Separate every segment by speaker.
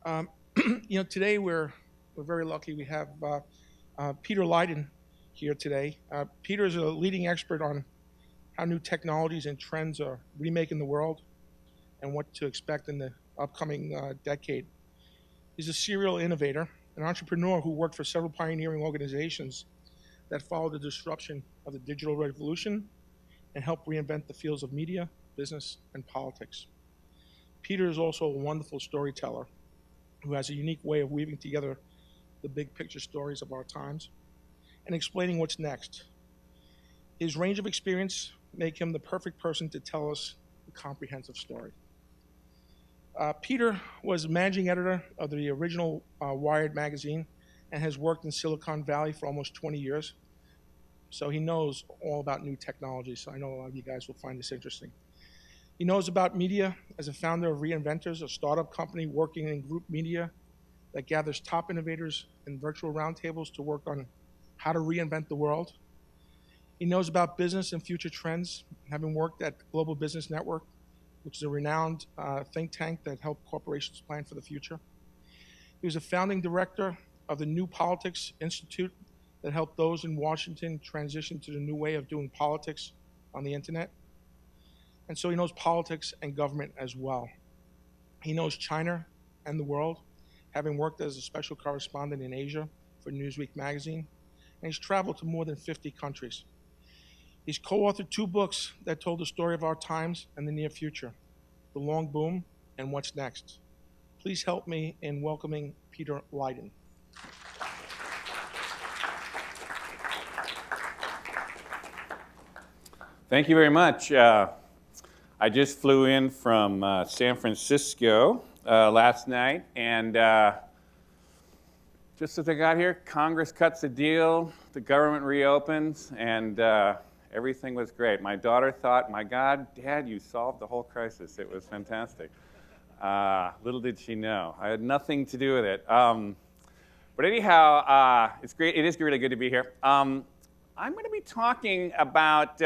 Speaker 1: Um, Today we're very lucky. We have Peter Leyden here today. Peter is a leading expert on how new technologies and trends are remaking the world and what to expect in the upcoming decade. He's a serial innovator, an entrepreneur who worked for several pioneering organizations that followed the disruption of the digital revolution and helped reinvent the fields of media, business, and politics. Peter is also a wonderful storyteller who has a unique way of weaving together the big picture stories of our times and explaining what's next. His range of experience make him the perfect person to tell us the comprehensive story. Peter was managing editor of the original Wired magazine and has worked in Silicon Valley for almost 20 years. So he knows all about new technology. So I know a lot of you guys will find this interesting. He knows about media as a founder of Reinventors, a startup company working in group media that gathers top innovators in virtual roundtables to work on how to reinvent the world. He knows about business and future trends, having worked at Global Business Network, which is a renowned think tank that helped corporations plan for the future. He was a founding director of the New Politics Institute that helped those in Washington transition to the new way of doing politics on the internet. And so he knows politics and government as well. He knows China and the world, having worked as a special correspondent in Asia for Newsweek magazine, and he's traveled to more than 50 countries. He's co-authored 2 books that told the story of our times and the near future, The Long Boom and What's Next. Please help me in welcoming Peter Leyden.
Speaker 2: Thank you very much. I just flew in from San Francisco last night, and just as I got here, Congress cuts a deal, the government reopens, and everything was great. My daughter thought, my God, Dad, you solved the whole crisis. It was fantastic. Little did she know. I had nothing to do with it. But anyhow, it's great. It is really good to be here. I'm going to be talking about,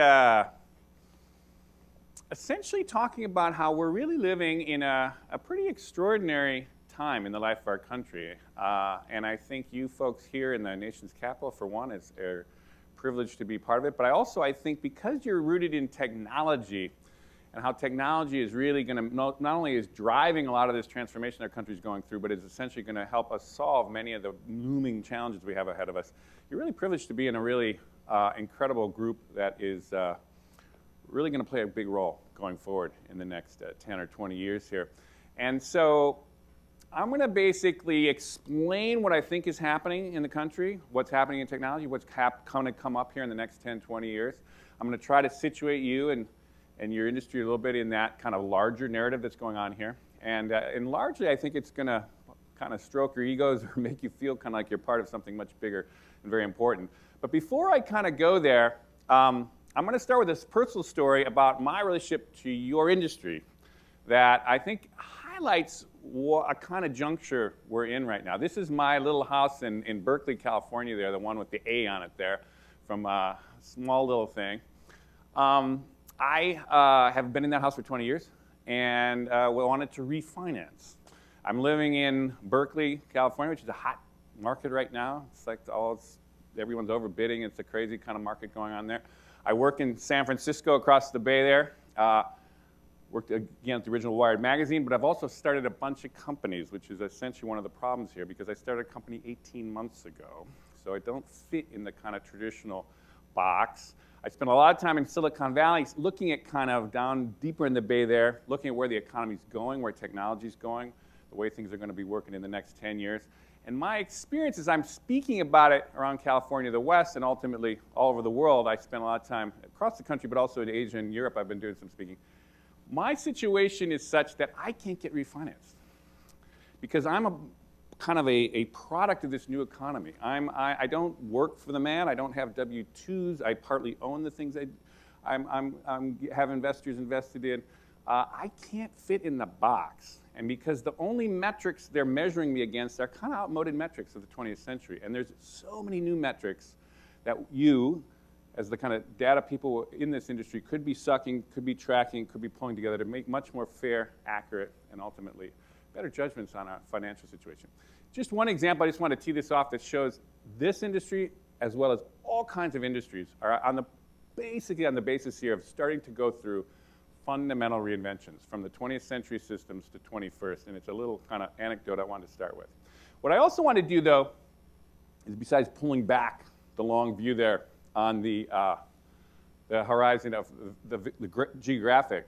Speaker 2: essentially talking about how we're really living in a pretty extraordinary time in the life of our country. And I think you folks here in the nation's capital, for one, are privileged to be part of it. But I think because you're rooted in technology and how technology is really going to, not only is driving a lot of this transformation our country is going through, but is essentially going to help us solve many of the looming challenges we have ahead of us. You're really privileged to be in a really incredible group that is really going to play a big role going forward in the next 10 or 20 years here. And so I'm going to basically explain what I think is happening in the country, what's happening in technology, what's going to come up here in the next 10, 20 years. I'm going to try to situate you and your industry a little bit in that kind of larger narrative that's going on here. And largely, I think it's going to kind of stroke your egos or make you feel kind of like you're part of something much bigger and very important. But before I kind of go there, I'm going to start with this personal story about my relationship to your industry that I think highlights what a kind of juncture we're in right now. This is my little house in Berkeley, California there, the one with the A on it there, from a small little thing. I have been in that house for 20 years and wanted to refinance. I'm living in Berkeley, California, which is a hot market right now. It's like everyone's overbidding. It's a crazy kind of market going on there. I work in San Francisco across the bay there. Worked again at the original Wired magazine, but I've also started a bunch of companies, which is essentially one of the problems here because I started a company 18 months ago. So I don't fit in the kind of traditional box. I spent a lot of time in Silicon Valley looking at kind of down deeper in the bay there, looking at where the economy's going, where technology's going, the way things are going to be working in the next 10 years. And my experience as I'm speaking about it around California, the West, and ultimately all over the world, I spent a lot of time across the country, but also in Asia and Europe, I've been doing some speaking. My situation is such that I can't get refinanced because I'm kind of a product of this new economy. I don't work for the man. I don't have W-2s. I partly own the things I have investors invested in. I can't fit in the box. And because the only metrics they're measuring me against are kind of outmoded metrics of the 20th century. And there's so many new metrics that you, as the kind of data people in this industry, could be sucking, could be tracking, could be pulling together to make much more fair, accurate, and ultimately better judgments on our financial situation. Just one example, I just want to tee this off that shows this industry, as well as all kinds of industries, are basically on the basis here of starting to go through fundamental reinventions from the 20th century systems to 21st, and it's a little kind of anecdote I wanted to start with. What I also want to do, though, is besides pulling back the long view there on the horizon of the geographic,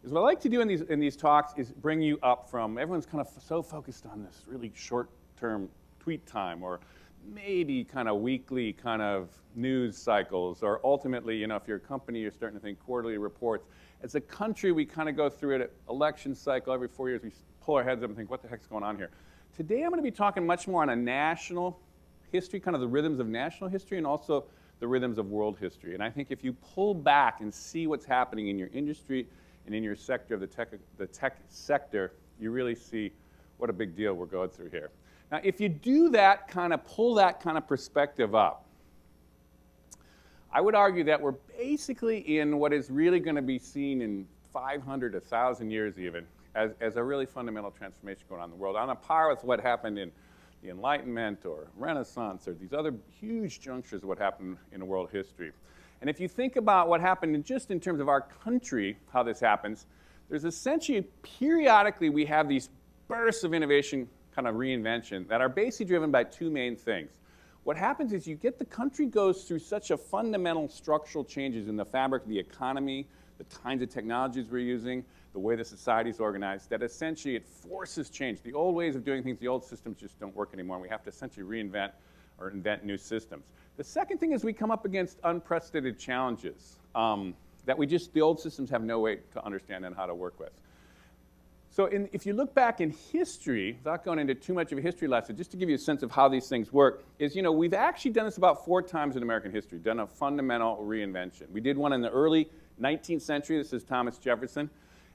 Speaker 2: is what I like to do in these talks is bring you up from, everyone's kind of so focused on this really short-term tweet time, or maybe kind of weekly kind of news cycles, or ultimately, you know, if you're a company, you're starting to think quarterly reports. As a country, we kind of go through an election cycle every 4 years. We pull our heads up and think, what the heck's going on here? Today, I'm going to be talking much more on a national history, kind of the rhythms of national history, and also the rhythms of world history. And I think if you pull back and see what's happening in your industry and in your sector of the tech sector, you really see what a big deal we're going through here. Now, if you do that, kind of pull that kind of perspective up, I would argue that we're basically in what is really going to be seen in 500, 1,000 years even, as a really fundamental transformation going on in the world, on a par with what happened in the Enlightenment or Renaissance or these other huge junctures of what happened in world history. And if you think about what happened just in terms of our country, how this happens, there's essentially, periodically, we have these bursts of innovation, kind of reinvention, that are basically driven by two main things. What happens is you get the country goes through such a fundamental structural changes in the fabric of the economy, the kinds of technologies we're using, the way the society is organized, that essentially it forces change. The old ways of doing things, the old systems just don't work anymore, and we have to essentially reinvent or invent new systems. The second thing is we come up against unprecedented challenges that the old systems have no way to understand and how to work with. So if you look back in history, without going into too much of a history lesson, just to give you a sense of how these things work, is, you know, we've actually done this about 4 times in American history, done a fundamental reinvention. We did one in the early 19th century. This is Thomas Jefferson,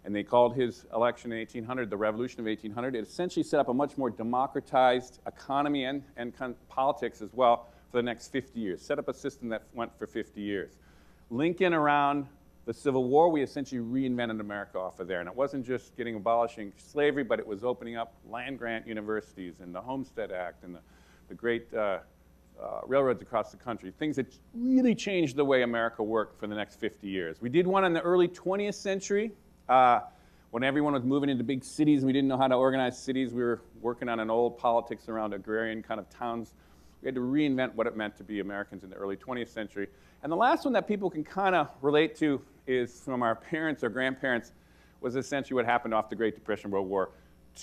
Speaker 2: and they called his election in 1800 the Revolution of 1800. It essentially set up a much more democratized economy and kind of politics as well for the next 50 years, set up a system that went for 50 years. Lincoln, around the Civil War, we essentially reinvented America off of there. And it wasn't just abolishing slavery, but it was opening up land-grant universities and the Homestead Act and the great railroads across the country, things that really changed the way America worked for the next 50 years. We did one in the early 20th century when everyone was moving into big cities and we didn't know how to organize cities. We were working on an old politics around agrarian kind of towns. We had to reinvent what it meant to be Americans in the early 20th century. And the last one that people can kind of relate to is from our parents or grandparents, was essentially what happened off the Great Depression, World War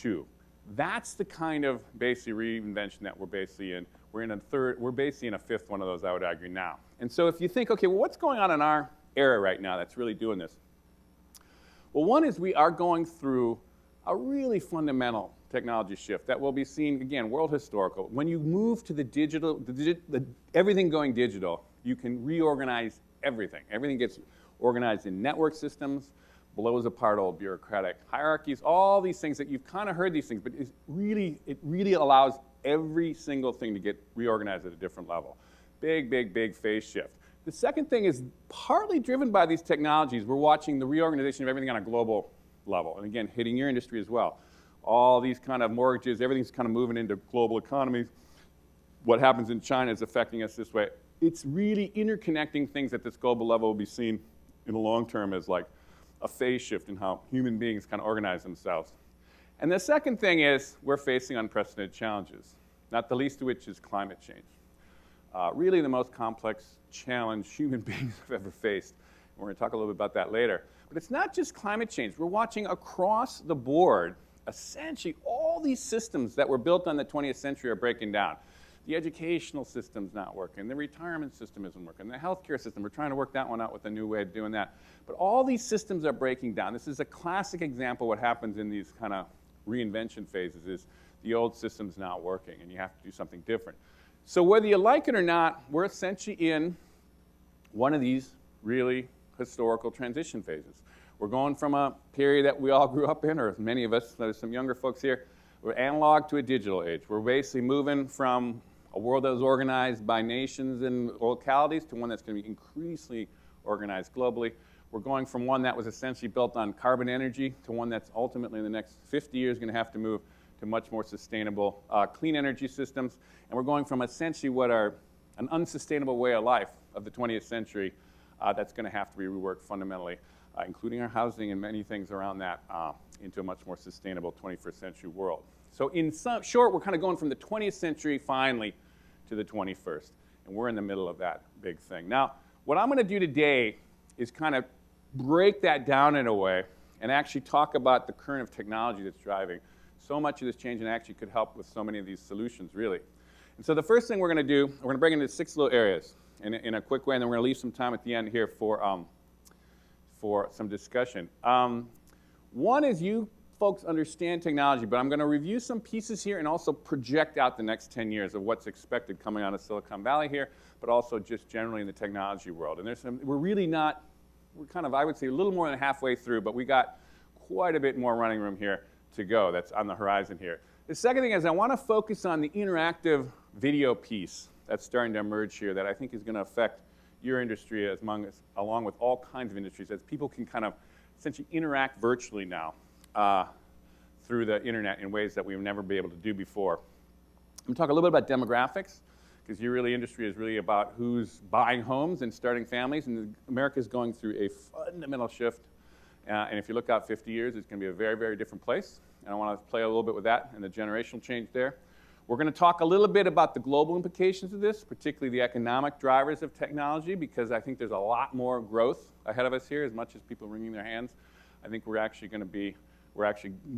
Speaker 2: II. That's the kind of basically reinvention that we're basically in. We're basically in a fifth one of those, I would argue, now. And so if you think, okay, well, what's going on in our era right now that's really doing this? Well, one is we are going through a really fundamental technology shift that will be seen, again, world historical. When you move to the digital, everything going digital, you can reorganize everything. Everything gets organized in network systems, blows apart old bureaucratic hierarchies, all these things that you've kind of heard these things, but it really allows every single thing to get reorganized at a different level. Big, big, big phase shift. The second thing is partly driven by these technologies. We're watching the reorganization of everything on a global level, and again, hitting your industry as well. All these kind of mortgages, everything's kind of moving into global economies. What happens in China is affecting us this way. It's really interconnecting things at this global level will be seen in the long term as like a phase shift in how human beings kind of organize themselves. And the second thing is we're facing unprecedented challenges, not the least of which is climate change. Really the most complex challenge human beings have ever faced. We're going to talk a little bit about that later. But it's not just climate change. We're watching across the board, essentially all these systems that were built on the 20th century are breaking down. The educational system's not working. The retirement system isn't working. The healthcare system, we're trying to work that one out with a new way of doing that. But all these systems are breaking down. This is a classic example of what happens in these kind of reinvention phases is the old system's not working and you have to do something different. So whether you like it or not, we're essentially in one of these really historical transition phases. We're going from a period that we all grew up in, or many of us, there's some younger folks here, we're analog to a digital age. We're basically moving from a world that was organized by nations and localities to one that's going to be increasingly organized globally. We're going from one that was essentially built on carbon energy to one that's ultimately in the next 50 years going to have to move to much more sustainable clean energy systems. And we're going from essentially what are an unsustainable way of life of the 20th century that's going to have to be reworked fundamentally, including our housing and many things around that, into a much more sustainable 21st century world. So in short, we're kind of going from the 20th century finally to the 21st. And we're in the middle of that big thing. Now, what I'm going to do today is kind of break that down in a way and actually talk about the current of technology that's driving so much of this change and actually could help with so many of these solutions, really. And so the first thing we're going to do, we're going to break into 6 little areas in a quick way, and then we're going to leave some time at the end here for some discussion. One is you folks understand technology, but I'm going to review some pieces here and also project out the next 10 years of what's expected coming out of Silicon Valley here, but also just generally in the technology world. And we're really not, we're kind of, I would say, a little more than halfway through, but we got quite a bit more running room here to go that's on the horizon here. The second thing is I want to focus on the interactive video piece that's starting to emerge here that I think is going to affect your industry along with all kinds of industries as people can kind of essentially interact virtually now through the internet in ways that we've never been able to do before. I'm going to talk a little bit about demographics because your industry is really about who's buying homes and starting families, and America is going through a fundamental shift. And if you look out 50 years, it's going to be a very, very different place. And I want to play a little bit with that and the generational change there. We're going to talk a little bit about the global implications of this, particularly the economic drivers of technology, because I think there's a lot more growth ahead of us here. As much as people are wringing their hands, I think we're actually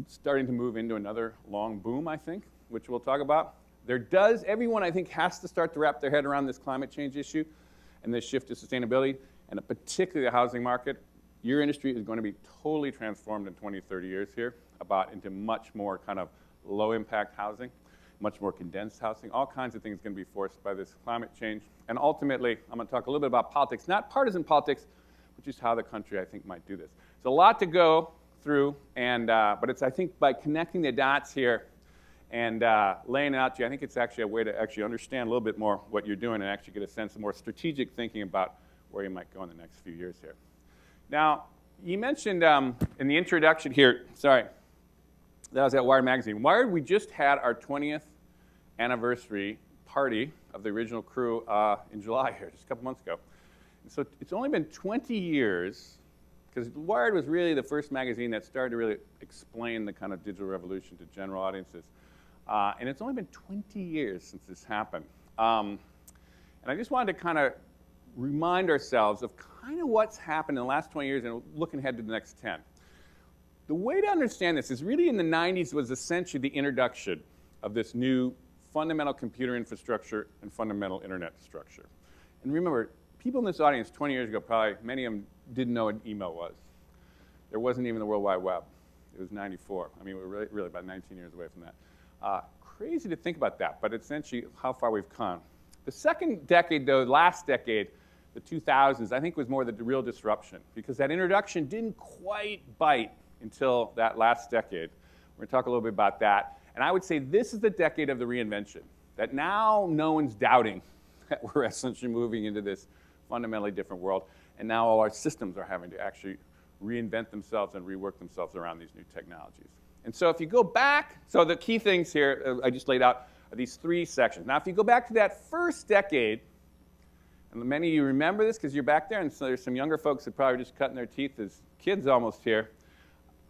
Speaker 2: starting to move into another long boom, I think, which we'll talk about. Everyone, I think, has to start to wrap their head around this climate change issue and this shift to sustainability, and particularly the housing market. Your industry is going to be totally transformed in 20, 30 years here, into much more kind of low-impact housing, much more condensed housing, all kinds of things going to be forced by this climate change. And ultimately, I'm going to talk a little bit about politics, not partisan politics, but just how the country, I think, might do this. There's a lot to go through, but it's, I think, by connecting the dots here and laying it out to you, I think it's actually a way to actually understand a little bit more what you're doing and actually get a sense of more strategic thinking about where you might go in the next few years here. Now, you mentioned in the introduction here, sorry, that was at Wired magazine. Wired, we just had our 20th anniversary party of the original crew in July here, just a couple months ago. And so it's only been 20 years, because Wired was really the first magazine that started to really explain the kind of digital revolution to general audiences. And it's only been 20 years since this happened. And I just wanted to kind of remind ourselves of kind of what's happened in the last 20 years and looking ahead to the next 10. The way to understand this is really in the 90s was essentially the introduction of this new fundamental computer infrastructure and fundamental internet structure. And remember, people in this audience 20 years ago, probably many of them didn't know what email was. There wasn't even the World Wide Web. It was 94. I mean, we're really about 19 years away from that. Crazy to think about that, but essentially how far we've come. The second decade, though, last decade, the 2000s, I think was more the real disruption because that introduction didn't quite bite until that last decade. We're going to talk a little bit about that. And I would say this is the decade of the reinvention, that now no one's doubting that we're essentially moving into this fundamentally different world. And now all our systems are having to actually reinvent themselves and rework themselves around these new technologies. And so if you go back, so the key things here I just laid out are these 3 sections. Now if you go back to that first decade, and many of you remember this because you're back there, and so there's some younger folks that are probably just cutting their teeth as kids almost here.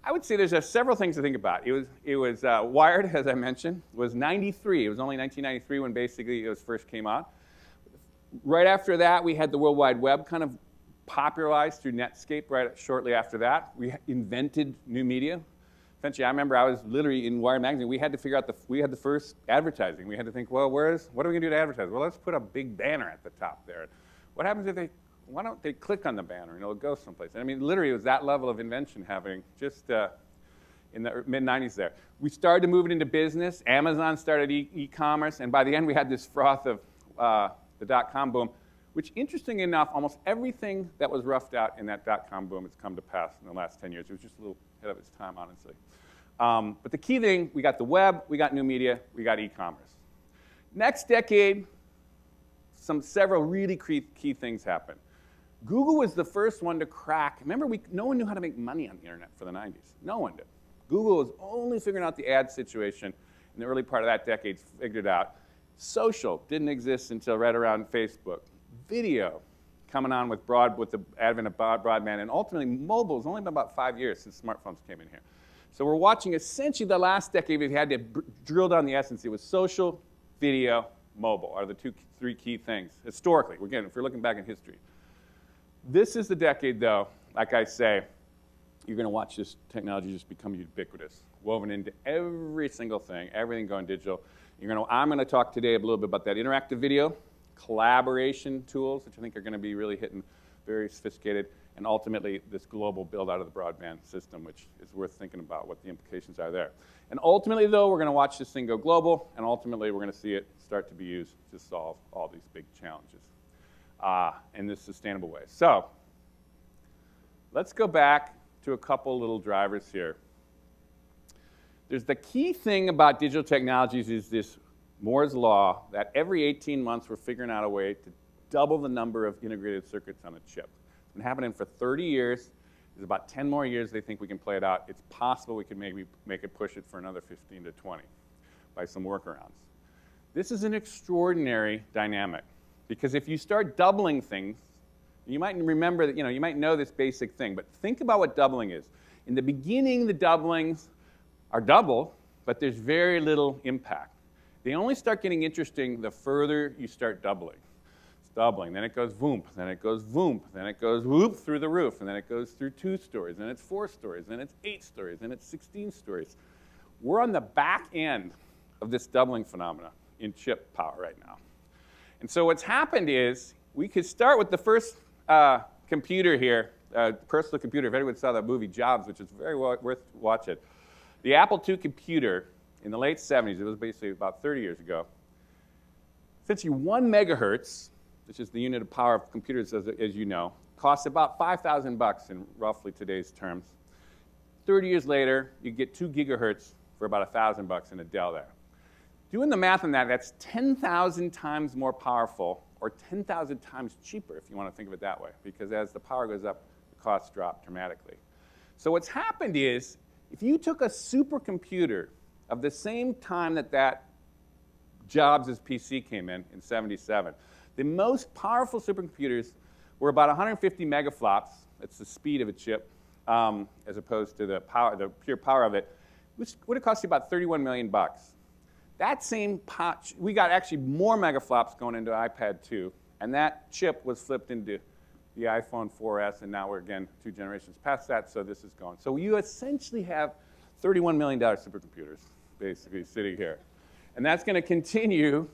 Speaker 2: I would say there's several things to think about. It was Wired, as I mentioned, was 93. It was only 1993 when basically it first came out. Right after that, we had the World Wide Web kind of popularized through Netscape right shortly after that. We invented new media. Essentially, I remember I was literally in Wired magazine. We had to figure out we had the first advertising. We had to think, well, what are we going to do to advertise? Well, let's put a big banner at the top there. What happens if why don't they click on the banner and it'll go someplace? I mean, literally, it was that level of invention happening just in the mid-90s there. We started to move it into business. Amazon started e-commerce, and by the end, we had this froth of the dot-com boom, which, interestingly enough, almost everything that was roughed out in that dot-com boom has come to pass in the last 10 years. It was just a little ahead of its time, honestly. But the key thing, we got the web, we got new media, we got e-commerce. Next decade, several really key things happened. Google was the first one to crack. Remember, no one knew how to make money on the internet for the 90s. No one did. Google was only figuring out the ad situation in the early part of that decade, figured it out. Social didn't exist until right around Facebook. Video coming on with the advent of broadband, and ultimately mobile has only been about 5 years since smartphones came in here. So we're watching essentially the last decade. If you had to drill down the essence, it was social, video, mobile are the three key things historically. Again, if you're looking back in history. This is the decade, though, like I say, you're going to watch this technology just become ubiquitous, woven into every single thing, everything going digital. I'm going to talk today a little bit about that interactive video, collaboration tools, which I think are going to be really hitting very sophisticated, and ultimately this global build out of the broadband system, which is worth thinking about what the implications are there. And ultimately, though, we're going to watch this thing go global, and ultimately we're going to see it start to be used to solve all these big challenges in this sustainable way. So let's go back to a couple little drivers here. There's the key thing about digital technologies is this Moore's law that every 18 months we're figuring out a way to double the number of integrated circuits on a chip. It's been happening for 30 years. There's about 10 more years they think we can play it out. It's possible we can maybe push it for another 15 to 20 by some workarounds. This is an extraordinary dynamic because if you start doubling things, you might remember that, you might know this basic thing, but think about what doubling is. In the beginning, the doublings are double, but there's very little impact. They only start getting interesting the further you start doubling. It's doubling, then it goes voomp, then it goes voomp, then it goes whoop through the roof, and then it goes through 2 stories, then it's 4 stories, then it's 8 stories, then it's 16 stories. We're on the back end of this doubling phenomena in chip power right now. And so what's happened is we could start with the first computer here, personal computer. If anyone saw that movie Jobs, which is very worth watching. The Apple II computer in the late 70s, it was basically about 30 years ago, essentially 1 megahertz, which is the unit of power of computers, as you know, costs about $5,000 in roughly today's terms. 30 years later, you get 2 gigahertz for about $1,000 in a Dell there. Doing the math on that, that's 10,000 times more powerful or 10,000 times cheaper, if you want to think of it that way, because as the power goes up, the costs drop dramatically. So what's happened is, if you took a supercomputer of the same time that Jobs' PC came in 77, the most powerful supercomputers were about 150 megaflops. That's the speed of a chip, as opposed to the pure power of it, which would have cost you about $31 million. That same we got actually more megaflops going into iPad 2, and that chip was flipped into the iPhone 4S, and now we're, again, 2 generations past that, so this is gone. So you essentially have $31 million supercomputers, basically, sitting here. And that's going to continue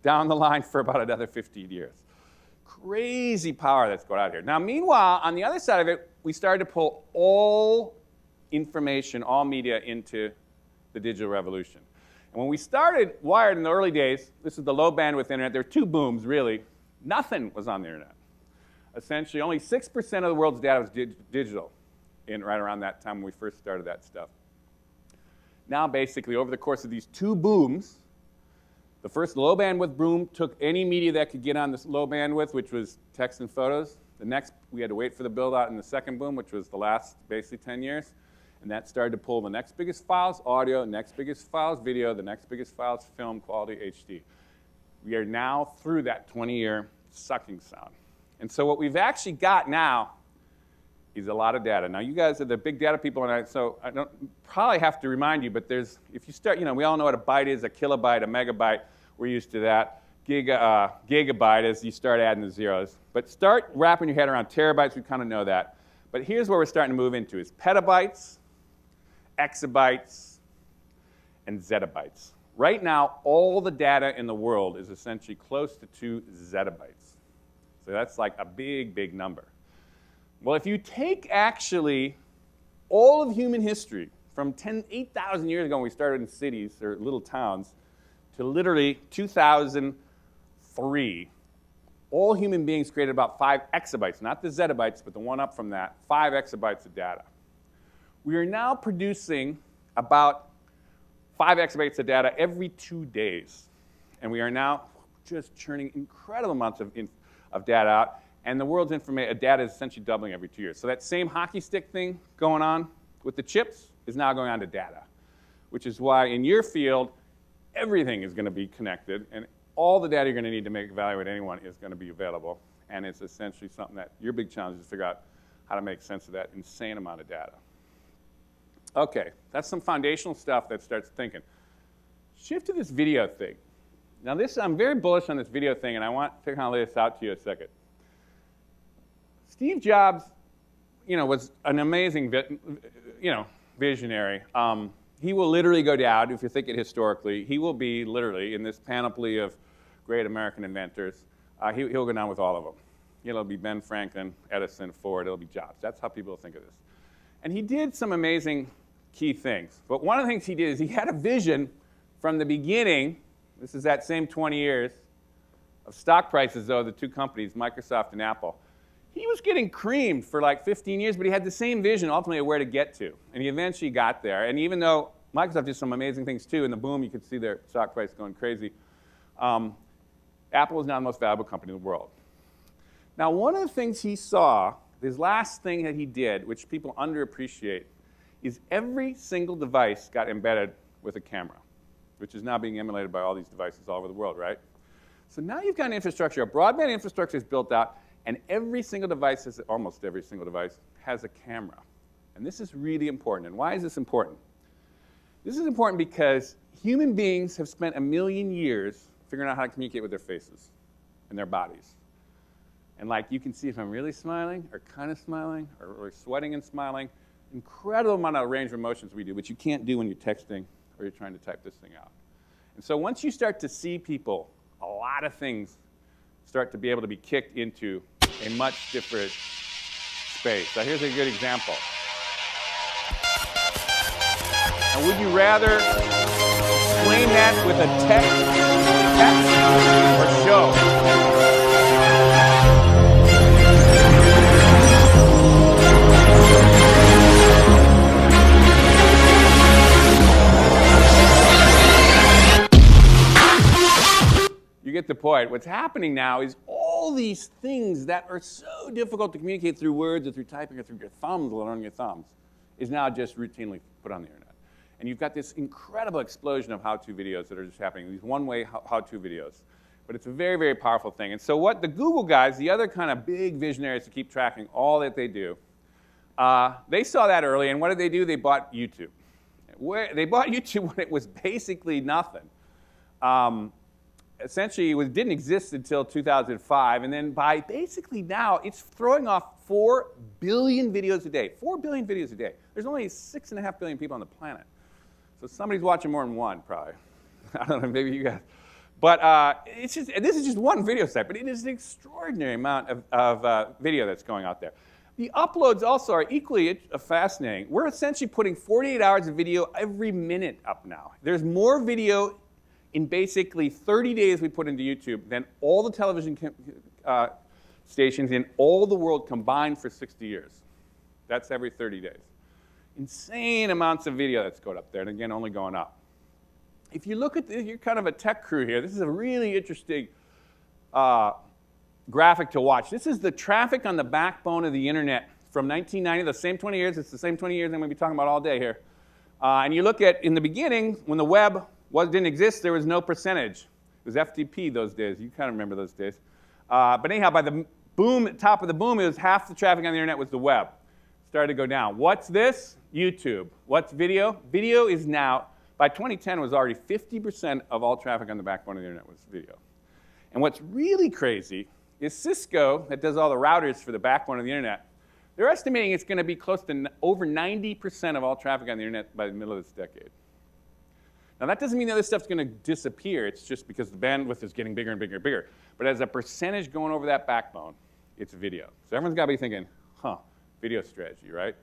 Speaker 2: down the line for about another 15 years. Crazy power that's going out here. Now, meanwhile, on the other side of it, we started to pull all information, all media into the digital revolution. And when we started Wired in the early days, this is the low bandwidth internet. There were 2 booms, really. Nothing was on the internet. Essentially, only 6% of the world's data was digital right around that time when we first started that stuff. Now, basically, over the course of these 2 booms, the first low bandwidth boom took any media that could get on this low bandwidth, which was text and photos. The next, we had to wait for the build out in the second boom, which was the last, basically, 10 years. And that started to pull the next biggest files, audio, next biggest files, video, the next biggest files, film, quality, HD. We are now through that 20-year sucking sound. And so what we've actually got now is a lot of data. Now, you guys are the big data people, and so I don't probably have to remind you, but if you start, we all know what a byte is, a kilobyte, a megabyte. We're used to that. Gigabyte as you start adding the zeros. But start wrapping your head around terabytes. We kind of know that. But here's where we're starting to move into is petabytes, exabytes, and zettabytes. Right now, all the data in the world is essentially close to 2 zettabytes. So that's like a big, big number. Well, if you take actually all of human history from 8,000 years ago when we started in cities or little towns to literally 2003, all human beings created about 5 exabytes, not the zettabytes, but the one up from that, 5 exabytes of data. We are now producing about 5 exabytes of data every 2 days. And we are now just churning incredible amounts of data out. And the world's data is essentially doubling every 2 years. So that same hockey stick thing going on with the chips is now going on to data, which is why in your field, everything is going to be connected, and all the data you're going to need to evaluate anyone is going to be available. And it's essentially something that your big challenge is to figure out how to make sense of that insane amount of data. Okay, that's some foundational stuff that starts thinking. Shift to this video thing. Now I'm very bullish on this video thing, and I want to kind of lay this out to you a second. Steve Jobs, was an amazing, visionary. He will literally go down, if you think it historically, he will be literally in this panoply of great American inventors. He'll go down with all of them. It'll be Ben Franklin, Edison, Ford, it'll be Jobs. That's how people think of this. And he did some amazing key things. But one of the things he did is he had a vision from the beginning. This is that same 20 years of stock prices, though, the two companies, Microsoft and Apple. He was getting creamed for like 15 years, but he had the same vision ultimately of where to get to. And he eventually got there. And even though Microsoft did some amazing things too, in the boom, you could see their stock price going crazy, Apple is now the most valuable company in the world. Now, one of the things he saw, his last thing that he did, which people underappreciate, is every single device got embedded with a camera, which is now being emulated by all these devices all over the world, right? So now you've got an infrastructure, a broadband infrastructure is built out, and every single device, almost every single device, has a camera. And this is really important. And why is this important? This is important because human beings have spent 1 million years figuring out how to communicate with their faces and their bodies. And like you can see if I'm really smiling or kind of smiling or sweating and smiling, incredible amount of range of emotions we do, which you can't do when you're texting or you're trying to type this thing out. And so once you start to see people, a lot of things start to be able to be kicked into a much different space. So here's a good example. Now, would you rather explain that with a text or show? You get the point. What's happening now is all these things that are so difficult to communicate through words or through typing or through your thumbs, let alone your thumbs, is now just routinely put on the internet. And you've got this incredible explosion of how-to videos that are just happening, these one-way how-to videos. But it's a very, very powerful thing. And so what the Google guys, the other kind of big visionaries to keep tracking all that they do, they saw that early, and what did they do? They bought YouTube. They bought YouTube when it was basically nothing. Essentially, it didn't exist until 2005, and then by basically now, it's throwing off 4 billion videos a day. 4 billion videos a day. There's only 6.5 billion people on the planet. So somebody's watching more than one, probably. I don't know, maybe you guys. But this is just one video site, but it is an extraordinary amount of video that's going out there. The uploads also are equally fascinating. We're essentially putting 48 hours of video every minute up now. There's more video in basically 30 days we put into YouTube than all the television stations in all the world combined for 60 years. That's every 30 days. Insane amounts of video that's going up there, and again, only going up. If you look at this, you're kind of a tech crew here. This is a really interesting graphic to watch. This is the traffic on the backbone of the internet from 1990, the same 20 years. It's the same 20 years I'm going to be talking about all day here. And you look at, in the beginning, when the web didn't exist, there was no percentage. It was FTP those days. You kind of remember those days. But anyhow, by the boom, top of the boom, it was half the traffic on the internet was the web. Started to go down. What's this? YouTube. What's video? Video is now, by 2010, was already 50% of all traffic on the backbone of the internet was video. And what's really crazy is Cisco, that does all the routers for the backbone of the internet, they're estimating it's going to be close to over 90% of all traffic on the internet by the middle of this decade. Now, that doesn't mean the other stuff's going to disappear. It's just because the bandwidth is getting bigger and bigger and bigger. But as a percentage going over that backbone, it's video. So everyone's got to be thinking, video strategy, right?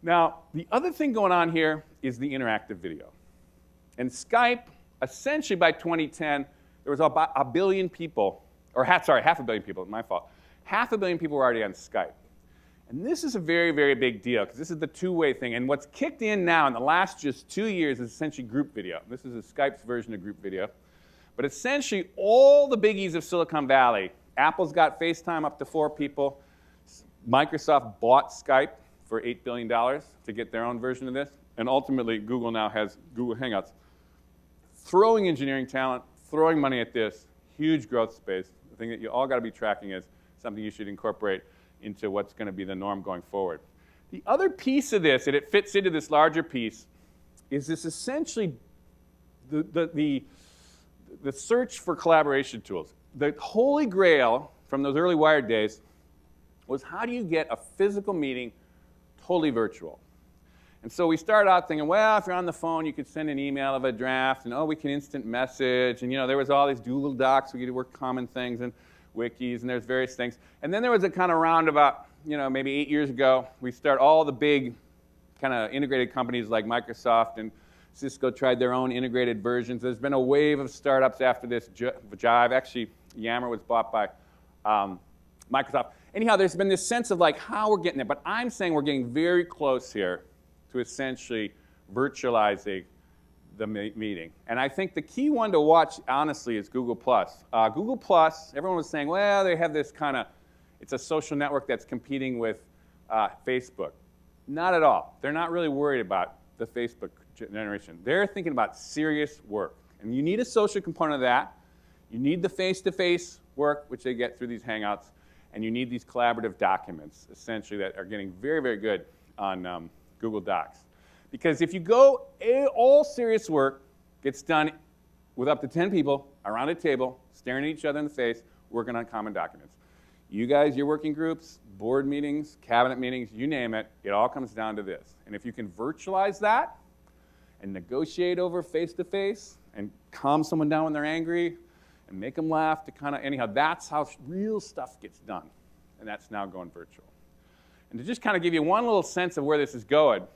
Speaker 2: Now, the other thing going on here is the interactive video. And Skype, essentially by 2010, there was about 1 billion people, or half a billion people, my fault. 500 million people were already on Skype. And this is a very, very big deal, because this is the two-way thing. And what's kicked in now in the last just 2 years is essentially group video. This is Skype's version of group video. But essentially, all the biggies of Silicon Valley, Apple's got FaceTime up to 4 people. Microsoft bought Skype for $8 billion to get their own version of this. And ultimately, Google now has Google Hangouts. Throwing engineering talent, throwing money at this, huge growth space. The thing that you all got to be tracking is something you should incorporate into what's going to be the norm going forward. The other piece of this, and it fits into this larger piece, is this essentially the search for collaboration tools. The holy grail from those early Wired days was, how do you get a physical meeting totally virtual? And so we started out thinking, well, if you're on the phone, you could send an email of a draft, and we can instant message, and there was all these Google Docs, we could work common things, and wikis, and there's various things. And then there was a kind of roundabout, maybe 8 years ago, we start all the big kind of integrated companies like Microsoft and Cisco tried their own integrated versions. There's been a wave of startups after this. Jive, actually, Yammer was bought by Microsoft. Anyhow, there's been this sense of how we're getting there. But I'm saying we're getting very close here to essentially virtualizing the meeting. And I think the key one to watch, honestly, is Google+. Google+, everyone was saying, well, they have this kind of, it's a social network that's competing with Facebook. Not at all. They're not really worried about the Facebook generation. They're thinking about serious work. And you need a social component of that. You need the face-to-face work, which they get through these Hangouts. And you need these collaborative documents, essentially, that are getting very, very good on Google Docs. Because if you go, all serious work gets done with up to 10 people around a table, staring at each other in the face, working on common documents. You guys, your working groups, board meetings, cabinet meetings, you name it, it all comes down to this. And if you can virtualize that and negotiate over face-to-face and calm someone down when they're angry and make them laugh to kind of, anyhow, that's how real stuff gets done. And that's now going virtual. And to just kind of give you one little sense of where this is going,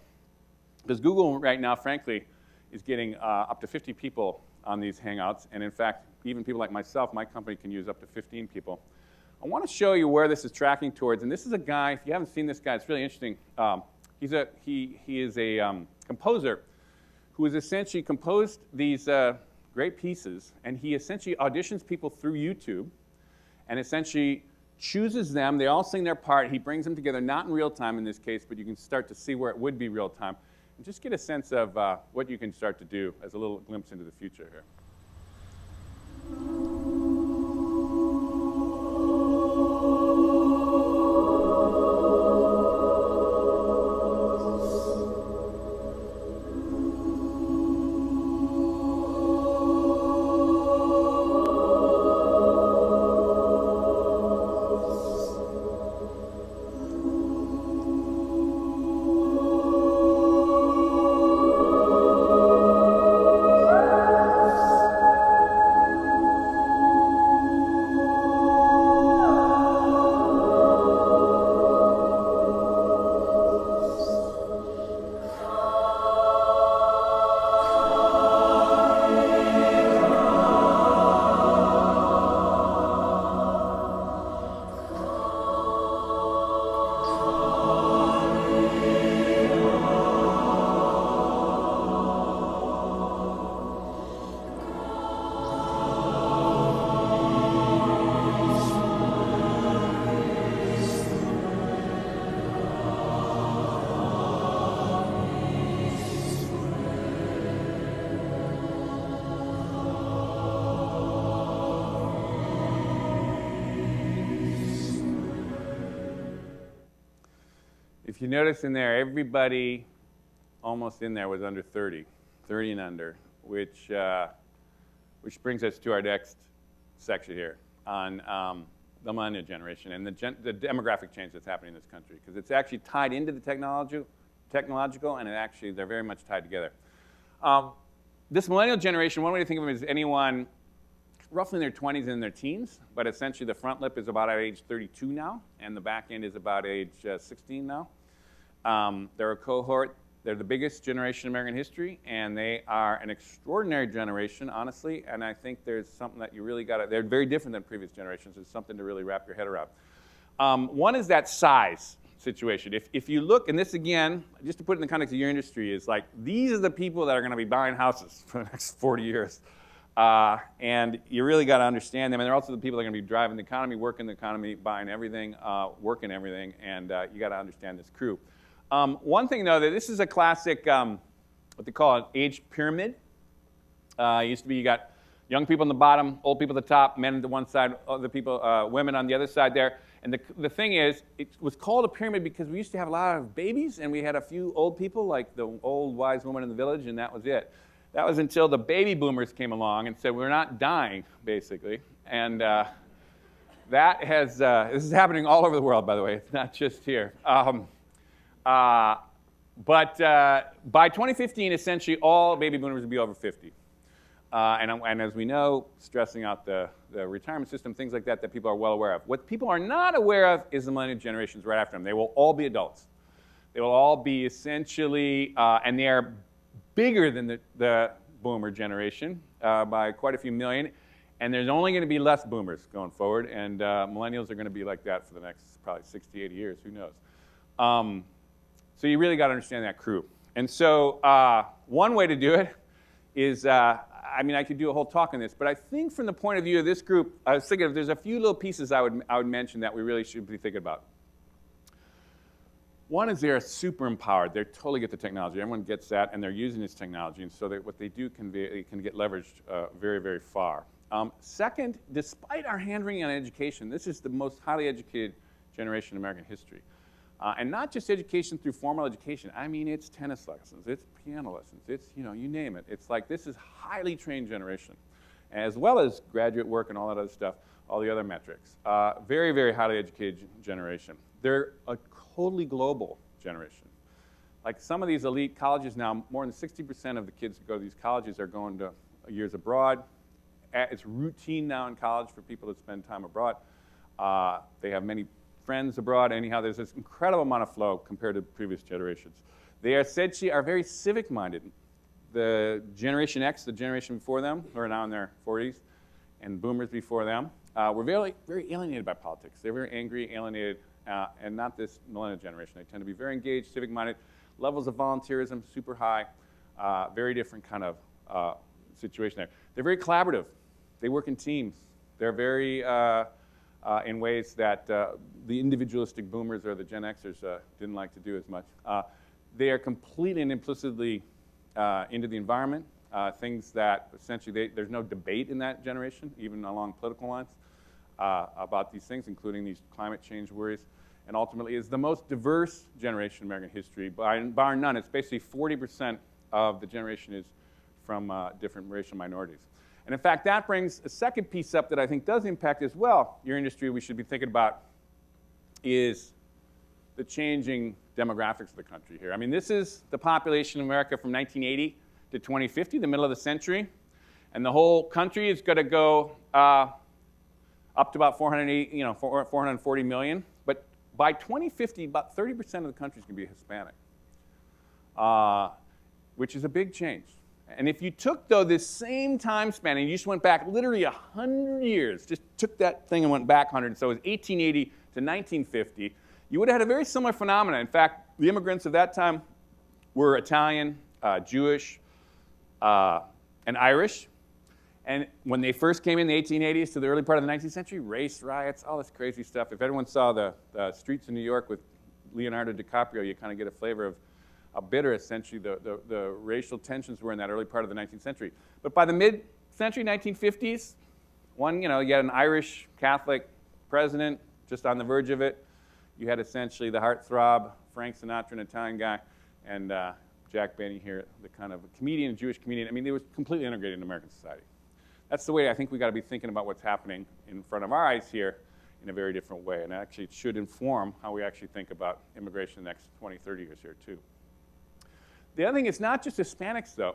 Speaker 2: because Google right now, frankly, is getting up to 50 people on these Hangouts. And in fact, even people like myself, my company can use up to 15 people. I want to show you where this is tracking towards. And this is a guy, if you haven't seen this guy, it's really interesting. He is a composer who has essentially composed these great pieces. And he essentially auditions people through YouTube and essentially chooses them. They all sing their part. He brings them together, not in real time in this case, but you can start to see where it would be real time. And just get a sense of what you can start to do as a little glimpse into the future here. If you notice in there, everybody almost in there was under 30 and under, which brings us to our next section here on the millennial generation and the demographic change that's happening in this country, because it's actually tied into the technological, and they're very much tied together. This millennial generation, one way to think of them is anyone roughly in their 20s and their teens, but essentially the front lip is about at age 32 now, and the back end is about age 16 now. They're a cohort. They're the biggest generation in American history, and they are an extraordinary generation, honestly, and I think there's something that you really got to, they're very different than previous generations. There's something to really wrap your head around. One is that size situation. If you look, and this again, just to put it in the context of your industry, is like these are the people that are going to be buying houses for the next 40 years. And you really got to understand them. And they're also the people that are going to be driving the economy, working the economy, buying everything, working everything. And you got to understand this crew. One thing, though, that this is a classic, what they call an age pyramid. It used to be you got young people on the bottom, old people at the top, men on the one side, other people, women on the other side there. And the thing is, it was called a pyramid because we used to have a lot of babies, and we had a few old people, like the old wise woman in the village, and that was it. That was until the baby boomers came along and said, we're not dying, basically. And that has, this is happening all over the world, by the way. It's not just here. But by 2015, essentially, all baby boomers would be over 50. And as we know, stressing out the retirement system, things like that people are well aware of. What people are not aware of is the millennial generations right after them. They will all be adults. They will all be essentially, and they are bigger than the boomer generation by quite a few million. And there's only going to be less boomers going forward. And millennials are going to be like that for the next probably 60, 80 years. Who knows? So you really got to understand that crew. And so one way to do it is, I mean, I could do a whole talk on this, but I think from the point of view of this group, I was thinking there's a few little pieces I would mention that we really should be thinking about. One is they're super empowered. They totally get the technology. Everyone gets that, and they're using this technology, and so what they do can get leveraged very, very far. Second, despite our hand-wringing on education, this is the most highly educated generation in American history. And not just education through formal education. I mean, it's tennis lessons, it's piano lessons, it's, you know, you name it. It's like this is highly trained generation, as well as graduate work and all that other stuff, all the other metrics. Very, very highly educated generation. They're a totally global generation. Like some of these elite colleges now, more than 60% of the kids who go to these colleges are going to years abroad. It's routine now in college for people to spend time abroad. They have many friends abroad. Anyhow, there's this incredible amount of flow compared to previous generations. They essentially are very civic-minded. The Generation X, the generation before them, who are now in their 40s, and boomers before them, were very, very alienated by politics. They're very angry, alienated, and not this millennial generation. They tend to be very engaged, civic-minded, levels of volunteerism super high, very different kind of situation there. They're very collaborative. They work in teams. They're very in ways that the individualistic boomers or the Gen Xers didn't like to do as much. They are completely and implicitly into the environment, things that essentially there's no debate in that generation, even along political lines, about these things, including these climate change worries, and ultimately is the most diverse generation in American history, bar none. It's basically 40% of the generation is from different racial minorities. And in fact, that brings a second piece up that I think does impact as well your industry we should be thinking about is the changing demographics of the country here. I mean, this is the population of America from 1980 to 2050, the middle of the century. And the whole country is going to go up to about 440 million. But by 2050, about 30% of the country is going to be Hispanic, which is a big change. And if you took, though, this same time span and you just went back literally 100 years, just took that thing and went back 100, so it was 1880 to 1950, you would have had a very similar phenomenon. In fact, the immigrants of that time were Italian, Jewish, and Irish. And when they first came in the 1880s to the early part of the 19th century, race riots, all this crazy stuff. If everyone saw the streets in New York with Leonardo DiCaprio, you kind of get a flavor of how bitter, essentially, the racial tensions were in that early part of the 19th century. But by the mid-century, 1950s, you had an Irish Catholic president just on the verge of it. You had essentially the heartthrob, Frank Sinatra, an Italian guy, and Jack Benny here, the kind of comedian, Jewish comedian. I mean, they were completely integrated in American society. That's the way I think we got to be thinking about what's happening in front of our eyes here in a very different way. And actually, it should inform how we actually think about immigration in the next 20, 30 years here, too. The other thing, it's not just Hispanics, though.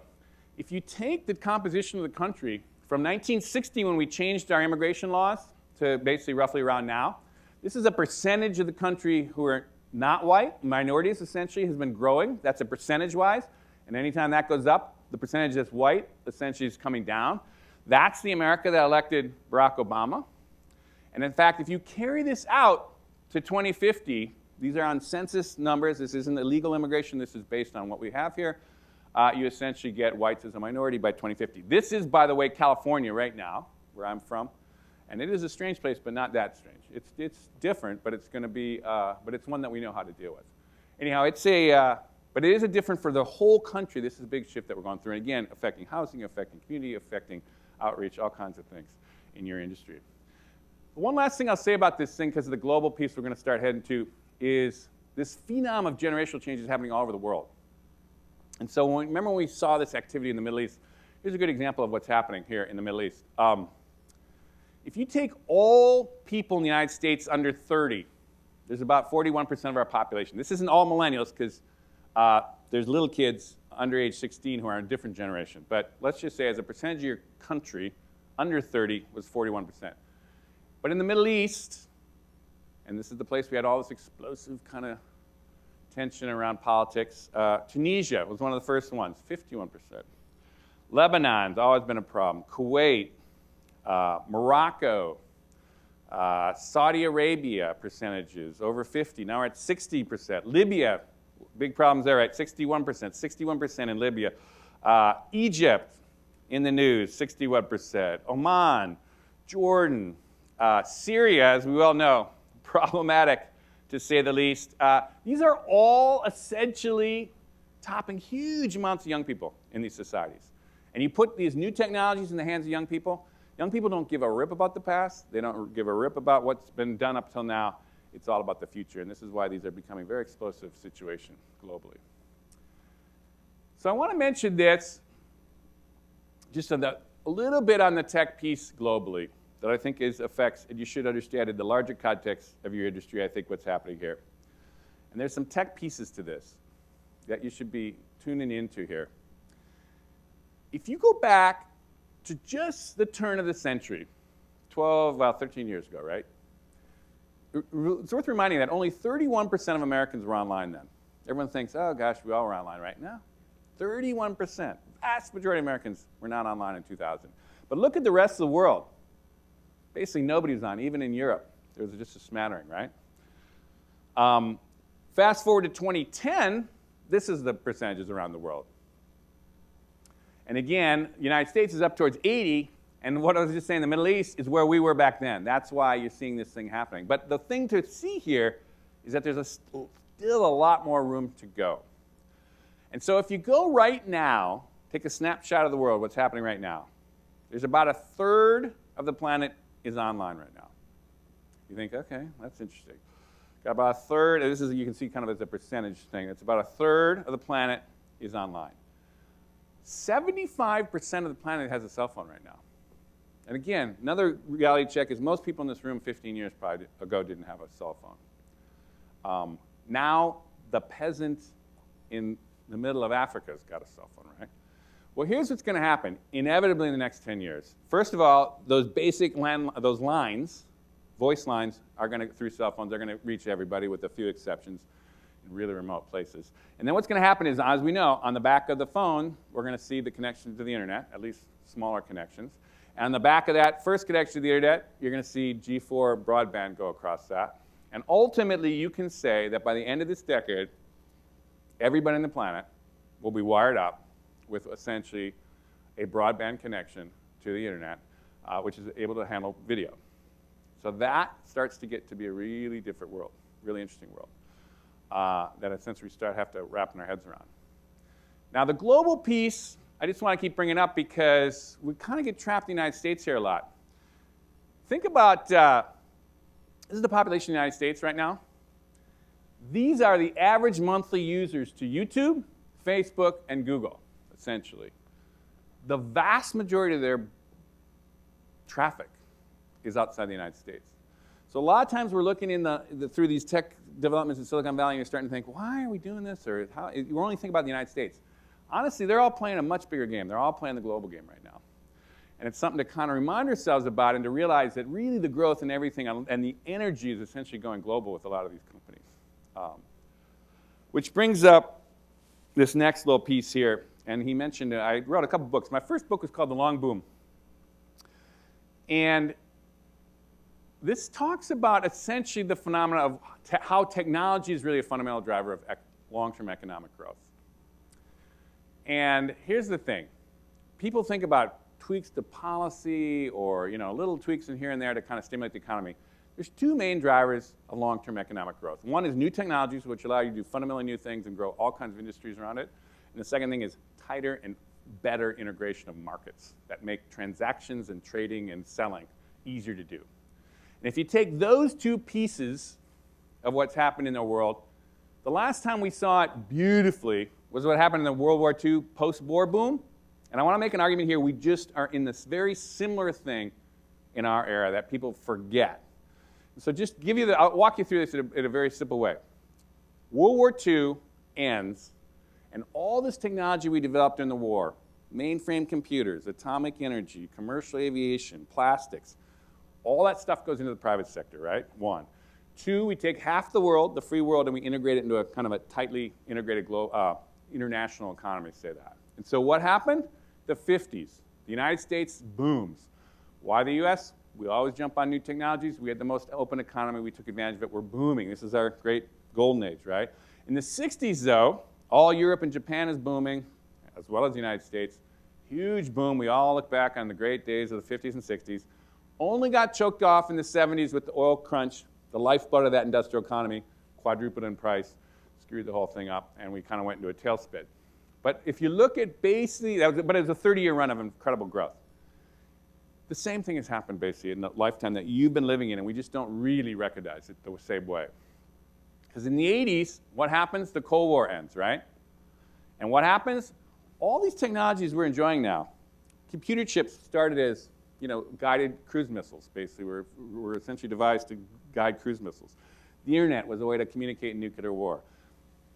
Speaker 2: If you take the composition of the country from 1960, when we changed our immigration laws, to basically roughly around now, this is a percentage of the country who are not white, minorities essentially, has been growing. That's a percentage-wise. And anytime that goes up, the percentage that's white essentially is coming down. That's the America that elected Barack Obama. And in fact, if you carry this out to 2050, these are on census numbers. This isn't illegal immigration. This is based on what we have here. you essentially get whites as a minority by 2050. This is, by the way, California right now, where I'm from. And it is a strange place, but not that strange. It's different, but it's going to be, but it's one that we know how to deal with. Anyhow, but it is a different for the whole country. This is a big shift that we're going through. And again, affecting housing, affecting community, affecting outreach, all kinds of things in your industry. One last thing I'll say about this thing, because of the global piece we're going to start heading to, is this phenom of generational change is happening all over the world. And so remember when we saw this activity in the Middle East? Here's a good example of what's happening here in the Middle East. If you take all people in the United States under 30, there's about 41% of our population. This isn't all millennials, because there's little kids under age 16 who are in a different generation. But let's just say as a percentage of your country, under 30 was 41%. But in the Middle East, and this is the place we had all this explosive kind of tension around politics, Tunisia was one of the first ones, 51%. Lebanon's always been a problem. Kuwait, Morocco, Saudi Arabia percentages, over 50. Now we're at 60%. Libya, big problems there, right? 61%. 61% in Libya. Egypt, in the news, 61%. Oman, Jordan, Syria, as we well know, problematic to say the least. These are all essentially topping huge amounts of young people in these societies. And you put these new technologies in the hands of young people don't give a rip about the past. They don't give a rip about what's been done up till now. It's all about the future. And this is why these are becoming a very explosive situation globally. So I want to mention this, just a little bit on the tech piece globally that I think affects, and you should understand in the larger context of your industry, I think, what's happening here. And there's some tech pieces to this that you should be tuning into here. If you go back to just the turn of the century, 13 years ago, right? It's worth reminding that only 31% of Americans were online then. Everyone thinks, oh gosh, we all were online right now. 31%. Vast majority of Americans were not online in 2000. But look at the rest of the world. Basically nobody was on, even in Europe. There was just a smattering, right? Fast forward to 2010, this is the percentages around the world. And again, the United States is up towards 80, and what I was just saying, the Middle East is where we were back then. That's why you're seeing this thing happening. But the thing to see here is that there's still a lot more room to go. And so if you go right now, take a snapshot of the world, what's happening right now. There's about a third of the planet is online right now. You think, okay, that's interesting. Got about a third, and this is, you can see kind of as a percentage thing. It's about a third of the planet is online. 75% of the planet has a cell phone right now. And again, another reality check is most people in this room 15 years probably ago didn't have a cell phone. Now the peasant in the middle of Africa has got a cell phone, right? Well, here's what's going to happen inevitably in the next 10 years. First of all, those basic those lines, voice lines, are going to, through cell phones, are going to reach everybody with a few exceptions in really remote places. And then what's going to happen is, as we know, on the back of the phone, we're going to see the connection to the internet, at least smaller connections. And on the back of that first connection to the internet, you're going to see G4 broadband go across that. And ultimately, you can say that by the end of this decade, everybody on the planet will be wired up with essentially a broadband connection to the internet, which is able to handle video. So that starts to get to be a really different world, really interesting world, that essentially we have to wrap our heads around. Now the global piece, I just want to keep bringing up because we kind of get trapped in the United States here a lot. Think about, this is the population of the United States right now. These are the average monthly users to YouTube, Facebook, and Google, essentially. The vast majority of their traffic is outside the United States. So a lot of times we're looking through these tech developments in Silicon Valley and you're starting to think, why are we doing this? Or we're only thinking about the United States. Honestly, they're all playing a much bigger game. They're all playing the global game right now. And it's something to kind of remind ourselves about and to realize that really the growth and everything and the energy is essentially going global with a lot of these companies. Which brings up this next little piece here. And he mentioned, I wrote a couple books. My first book was called The Long Boom. And this talks about essentially the phenomena of how technology is really a fundamental driver of long-term economic growth. And here's the thing. People think about tweaks to policy or little tweaks in here and there to kind of stimulate the economy. There's two main drivers of long-term economic growth. One is new technologies, which allow you to do fundamentally new things and grow all kinds of industries around it. And the second thing is tighter and better integration of markets that make transactions and trading and selling easier to do. And if you take those two pieces of what's happened in the world, the last time we saw it beautifully was what happened in the World War II post-war boom. And I want to make an argument here. We just are in this very similar thing in our era that people forget. So just give you I'll walk you through this in a very simple way. World War II ends, and all this technology we developed in the war, mainframe computers, atomic energy, commercial aviation, plastics, all that stuff goes into the private sector, right? One. Two, we take half the world, the free world, and we integrate it into a kind of a tightly integrated international economy, say that. And so what happened? The 50s. The United States booms. Why the US? We always jump on new technologies. We had the most open economy. We took advantage of it. We're booming. This is our great golden age, right? In the 60s, though, all Europe and Japan is booming, as well as the United States. Huge boom. We all look back on the great days of the 50s and 60s. Only got choked off in the 70s with the oil crunch, the lifeblood of that industrial economy, quadrupled in price, screwed the whole thing up, and we kind of went into a tailspin. But if you look at basically, but it was a 30-year run of incredible growth. The same thing has happened basically in the lifetime that you've been living in, and we just don't really recognize it the same way. Because in the 80s, what happens? The Cold War ends, right? And what happens? All these technologies we're enjoying now, computer chips started as guided cruise missiles, basically, were essentially devised to guide cruise missiles. The internet was a way to communicate in nuclear war.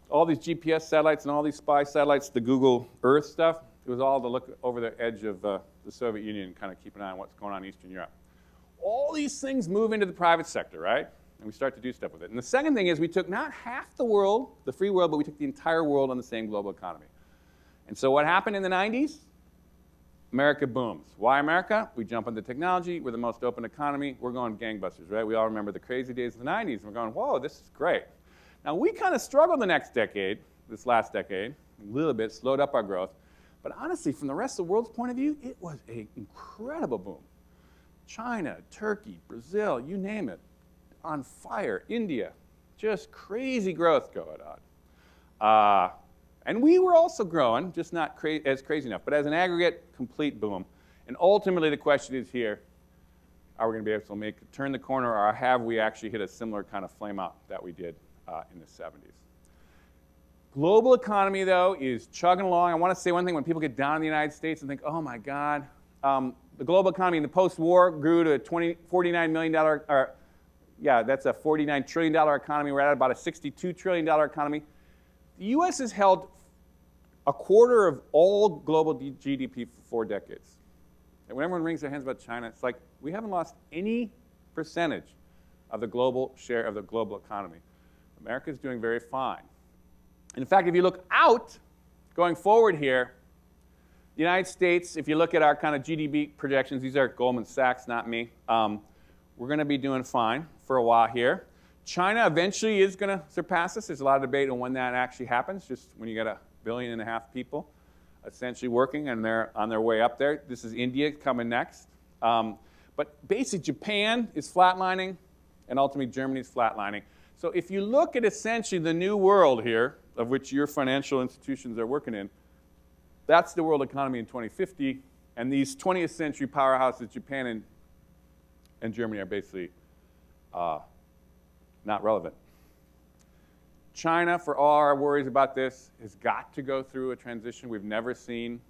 Speaker 2: All these GPS satellites and all these spy satellites, the Google Earth stuff, it was all to look over the edge of the Soviet Union and kind of keep an eye on what's going on in Eastern Europe. All these things move into the private sector, right? And we start to do stuff with it. And the second thing is we took not half the world, the free world, but we took the entire world on the same global economy. And so what happened in the 90s? America booms. Why America? We jump into technology. We're the most open economy. We're going gangbusters, right? We all remember the crazy days of the 90s. And we're going, whoa, this is great. Now, we kind of struggled the next decade, this last decade, a little bit, slowed up our growth. But honestly, from the rest of the world's point of view, it was an incredible boom. China, Turkey, Brazil, you name it, on fire. India, just crazy growth going on. And we were also growing, just not as crazy enough. But as an aggregate, complete boom. And ultimately, the question is here, are we going to be able to turn the corner, or have we actually hit a similar kind of flame out that we did in the 70s? Global economy, though, is chugging along. I want to say one thing. When people get down in the United States and think, oh, my God, the global economy in the post-war grew to a $49 million, that's a $49 trillion economy. We're at about a $62 trillion economy. The U.S. has held a quarter of all global GDP for 4 decades. And when everyone wrings their hands about China, it's like we haven't lost any percentage of the global share of the global economy. America is doing very fine. In fact, if you look out, going forward here, the United States, if you look at our kind of GDP projections, these are Goldman Sachs, not me, we're going to be doing fine for a while here. China eventually is going to surpass us. There's a lot of debate on when that actually happens, just when you got 1.5 billion people essentially working, and they're on their way up there. This is India coming next. But basically, Japan is flatlining, and ultimately, Germany is flatlining. So if you look at essentially the new world here, of which your financial institutions are working in, that's the world economy in 2050. And these 20th century powerhouses, Japan and Germany, are basically not relevant. China, for all our worries about this, has got to go through a transition. We've never seen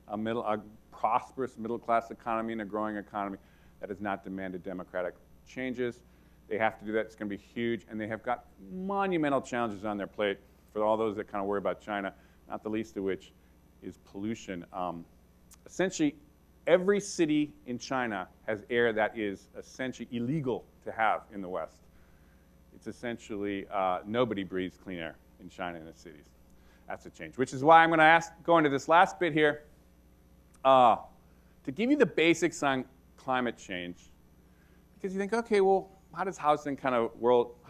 Speaker 2: a prosperous middle-class economy and a growing economy that has not demanded democratic changes. They have to do that. It's going to be huge. And they have got monumental challenges on their plate for all those that kind of worry about China, not the least of which is pollution. Essentially, every city in China has air that is essentially illegal to have in the West. It's essentially nobody breathes clean air in China in the cities. That's a change, which is why I'm going to go into this last bit here to give you the basics on climate change. Because you think, okay, well, how does housing how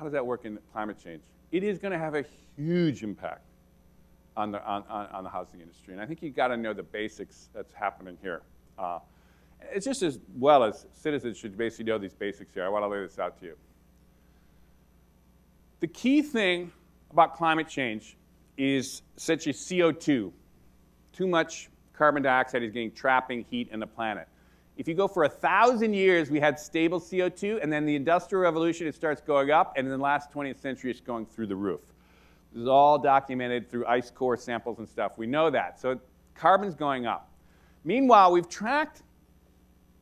Speaker 2: does that work in climate change? It is going to have a huge impact on the housing industry. And I think you've got to know the basics that's happening here. It's just as well as citizens should basically know these basics here. I want to lay this out to you. The key thing about climate change is essentially CO2. Too much carbon dioxide is trapping heat in the planet. If you go for 1,000 years, we had stable CO2, and then the Industrial Revolution, it starts going up, and in the last 20th century, it's going through the roof. This is all documented through ice core samples and stuff. We know that. So carbon's going up. Meanwhile, we've tracked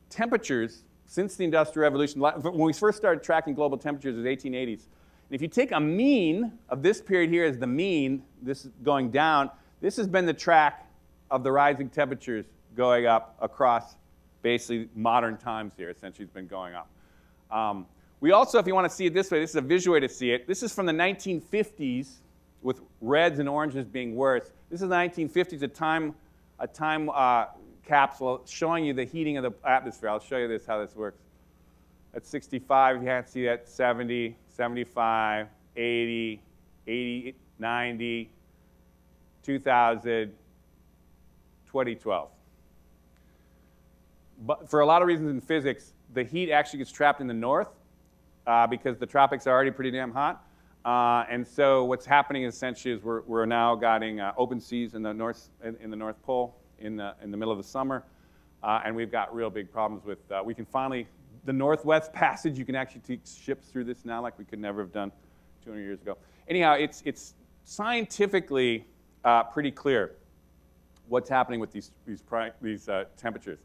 Speaker 2: temperatures since the Industrial Revolution. When we first started tracking global temperatures, it was 1880s. And if you take a mean of this period here as the mean, this is going down, this has been the track of the rising temperatures going up across basically modern times here. Essentially, it's been going up. We also, if you want to see it this way, this is a visual way to see it. This is from the 1950s, with reds and oranges being worse. This is the 1950s, a time capsule showing you the heating of the atmosphere. I'll show you this, how this works. At 65, you can't see that, 70, 75, 80, 80, 90, 2000, 2012. But for a lot of reasons in physics, the heat actually gets trapped in the north because the tropics are already pretty damn hot. And so what's happening essentially is we're now getting open seas in the North Pole in the middle of the summer, and we've got real big problems with. We can finally the Northwest Passage. You can actually take ships through this now, like we could never have done 200 years ago. Anyhow, it's scientifically pretty clear what's happening with these temperatures.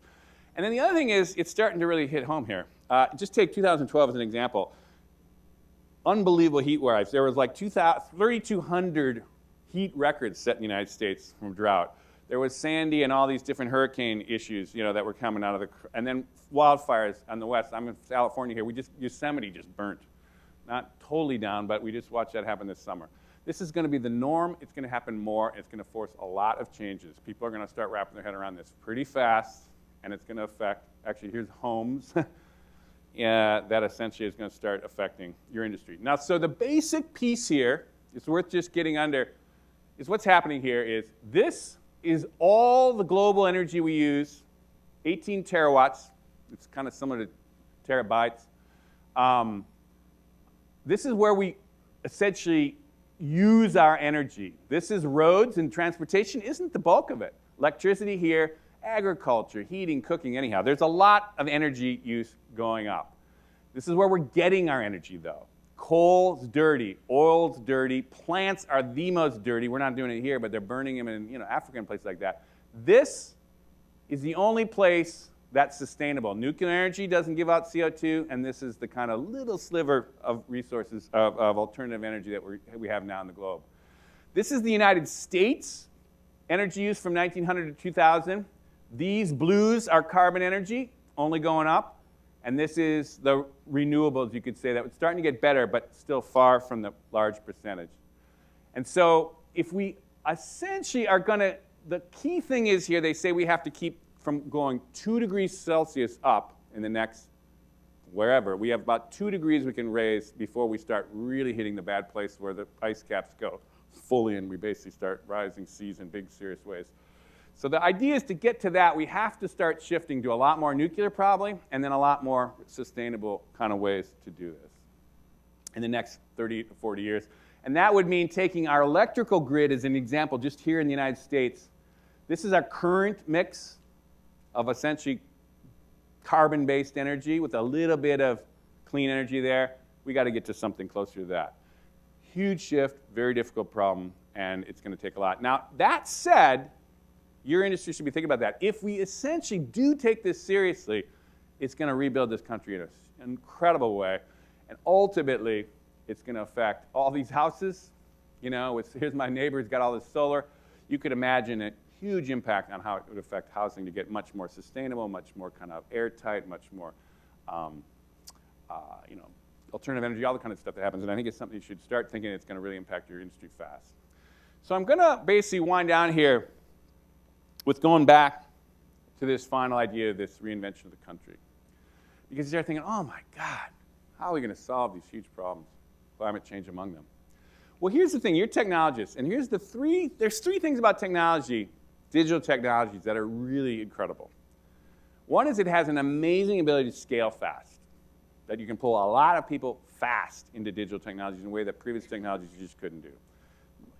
Speaker 2: And then the other thing is, it's starting to really hit home here. Just take 2012 as an example. Unbelievable heat waves. There was like 3,200 heat records set in the United States from drought. There was Sandy and all these different hurricane issues, that were coming out of and then wildfires on the west. I'm in California here. Yosemite just burnt. Not totally down, but we just watched that happen this summer. This is going to be the norm. It's going to happen more. It's going to force a lot of changes. People are going to start wrapping their head around this pretty fast, and it's going to affect, actually, here's homes. That essentially is going to start affecting your industry. Now, so the basic piece here, it's worth just getting under, is what's happening here is this is all the global energy we use, 18 terawatts. It's kind of similar to terabytes. This is where we essentially use our energy. This is roads, and transportation isn't the bulk of it. Electricity here, agriculture, heating, cooking, anyhow. There's a lot of energy use going up. This is where we're getting our energy, though. Coal's dirty, oil's dirty, plants are the most dirty. We're not doing it here, but they're burning them in Africa and places like that. This is the only place that's sustainable. Nuclear energy doesn't give out CO2, and this is the kind of little sliver of resources of alternative energy that we have now in the globe. This is the United States energy use from 1900 to 2000. These blues are carbon energy, only going up. And this is the renewables, you could say, that was starting to get better, but still far from the large percentage. And so if we essentially are going to, the key thing is here, they say we have to keep from going 2 degrees Celsius up in the next, wherever. We have about 2 degrees we can raise before we start really hitting the bad place where the ice caps go fully and we basically start rising seas in big, serious ways. So the idea is to get to that, we have to start shifting to a lot more nuclear probably, and then a lot more sustainable kind of ways to do this in the next 30 to 40 years. And that would mean taking our electrical grid as an example just here in the United States. This is our current mix of essentially carbon-based energy with a little bit of clean energy there. We got to get to something closer to that. Huge shift, very difficult problem, and it's going to take a lot. Now, that said, your industry should be thinking about that. If we essentially do take this seriously, it's going to rebuild this country in an incredible way. And ultimately, it's going to affect all these houses. Here's my neighbor who's got all this solar. You could imagine a huge impact on how it would affect housing to get much more sustainable, much more kind of airtight, much more alternative energy, all the kind of stuff that happens. And I think it's something you should start thinking it's going to really impact your industry fast. So I'm going to basically wind down here with going back to this final idea of this reinvention of the country. Because you start thinking, oh my God, how are we going to solve these huge problems, climate change among them? Well, here's the thing. You're technologists, and there's three things about technology, digital technologies, that are really incredible. One is it has an amazing ability to scale fast, that you can pull a lot of people fast into digital technologies in a way that previous technologies you just couldn't do.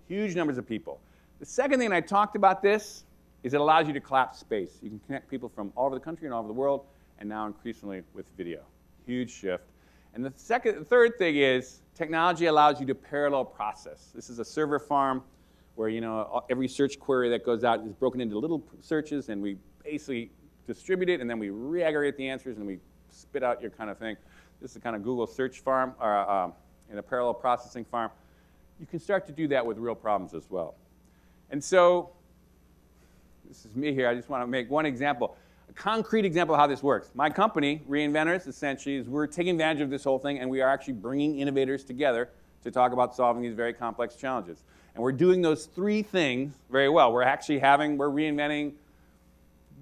Speaker 2: Huge numbers of people. The second thing, and I talked about this, is it allows you to collapse space. You can connect people from all over the country and all over the world, and now increasingly with video. Huge shift. And the third thing is technology allows you to parallel process. This is a server farm where every search query that goes out is broken into little searches, and we basically distribute it, and then we re-aggregate the answers, and we spit out your kind of thing. This is the kind of Google search farm, or in a parallel processing farm. You can start to do that with real problems as well. And so this is me here. I just want to make one example. A concrete example of how this works. My company, Reinventors, essentially, is we're taking advantage of this whole thing, and we are actually bringing innovators together to talk about solving these very complex challenges. And we're doing those three things very well. We're reinventing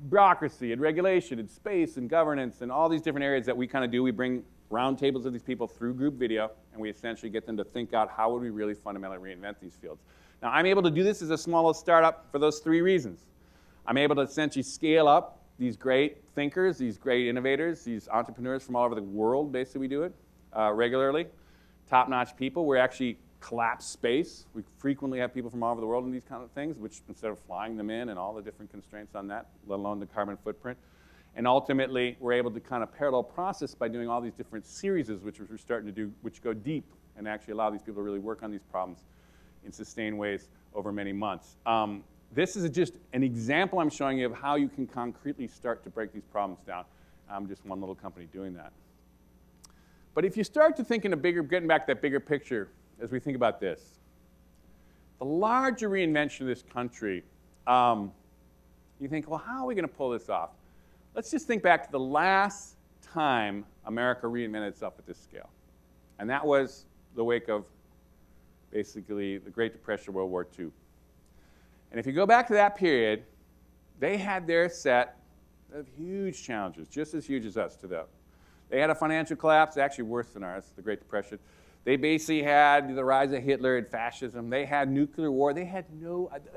Speaker 2: bureaucracy and regulation and space and governance and all these different areas that we kind of do. We bring roundtables of these people through group video, and we essentially get them to think out how would we really fundamentally reinvent these fields. Now, I'm able to do this as a small startup for those three reasons. I'm able to essentially scale up these great thinkers, these great innovators, these entrepreneurs from all over the world. Basically, we do it regularly. Top-notch people. We actually collapse space. We frequently have people from all over the world in these kind of things, which instead of flying them in and all the different constraints on that, let alone the carbon footprint. And ultimately, we're able to kind of parallel process by doing all these different series, which we're starting to do, which go deep and actually allow these people to really work on these problems in sustained ways over many months. This is just an example I'm showing you of how you can concretely start to break these problems down. I'm just one little company doing that. But if you start to think in a bigger, getting back to that bigger picture as we think about this, the larger reinvention of this country, you think, well, how are we going to pull this off? Let's just think back to the last time America reinvented itself at this scale. And that was the wake of basically the Great Depression, World War II. And if you go back to that period, they had their set of huge challenges, just as huge as us to them. They had a financial collapse, actually worse than ours, the Great Depression. They basically had the rise of Hitler and fascism. They had nuclear war.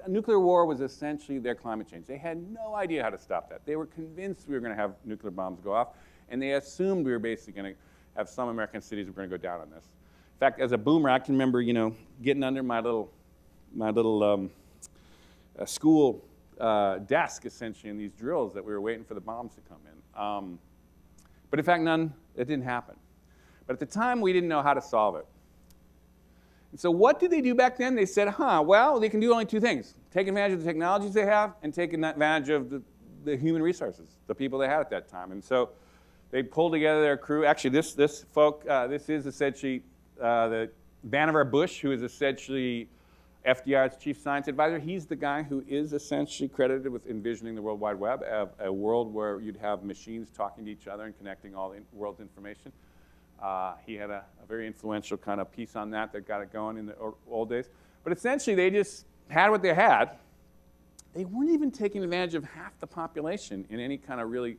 Speaker 2: Nuclear war was essentially their climate change. They had no idea how to stop that. They were convinced we were going to have nuclear bombs go off, and they assumed we were basically going to have some American cities were going to go down on this. In fact, as a boomer, I can remember, getting under my little school desk, essentially, in these drills that we were waiting for the bombs to come in. But in fact, it didn't happen. But at the time, we didn't know how to solve it. And so what did they do back then? They said, well, they can do only two things. Take advantage of the technologies they have and take advantage of the human resources, the people they had at that time. And so they pulled together their crew. Actually, this is essentially Vannevar Bush, who is essentially FDR's chief science advisor. He's the guy who is essentially credited with envisioning the World Wide Web, a world where you'd have machines talking to each other and connecting all the world's information. He had a very influential kind of piece on that got it going in the old days. But essentially, they just had what they had. They weren't even taking advantage of half the population in any kind of really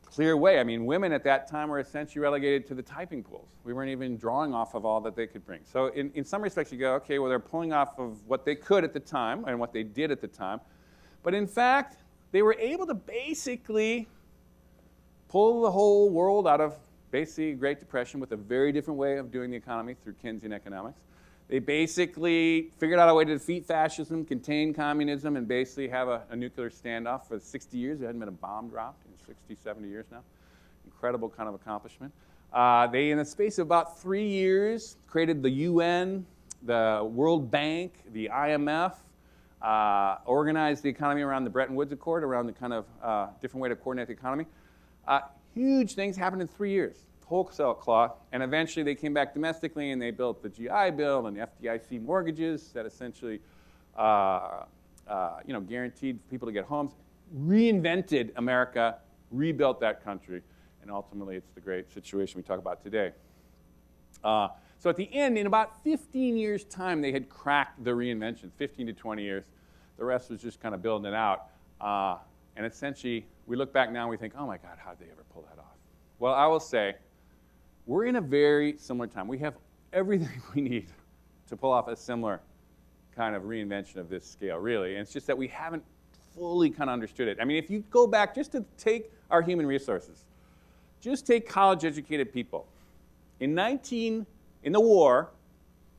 Speaker 2: clear way. I mean, women at that time were essentially relegated to the typing pools. We weren't even drawing off of all that they could bring. So in some respects, you go, okay, well, they're pulling off of what they could at the time and what they did at the time. But in fact, they were able to basically pull the whole world out of basically a Great Depression with a very different way of doing the economy through Keynesian economics. They basically figured out a way to defeat fascism, contain communism, and basically have a nuclear standoff for 60 years. There hadn't been a bomb dropped in 60, 70 years now. Incredible kind of accomplishment. They, in the space of about 3 years, created the UN, the World Bank, the IMF, organized the economy around the Bretton Woods Accord, around the kind of different way to coordinate the economy. Huge things happened in 3 years. Wholesale cloth, and eventually they came back domestically and they built the GI Bill and the FDIC mortgages that essentially guaranteed people to get homes, reinvented America, rebuilt that country, and ultimately it's the great situation we talk about today. So at the end, in about 15 years' time, they had cracked the reinvention, 15 to 20 years. The rest was just kind of building it out. And essentially, we look back now and we think, oh my God, how did they ever pull that off? Well, I will say, we're in a very similar time. We have everything we need to pull off a similar kind of reinvention of this scale, really. And it's just that we haven't fully kind of understood it. I mean, if you go back just to take our human resources, just take college-educated people. In the war,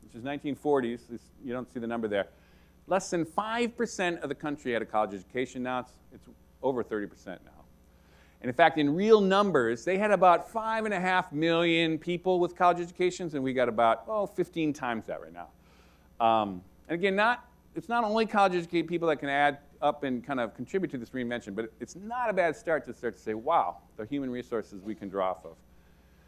Speaker 2: which is 1940s, you don't see the number there, less than 5% of the country had a college education. Now it's over 30% now. And in fact, in real numbers, they had about 5.5 million people with college educations, and we got about, 15 times that right now. And again, it's not only college-educated people that can add up and kind of contribute to this reinvention, but it's not a bad start to say, wow, the human resources we can draw off of.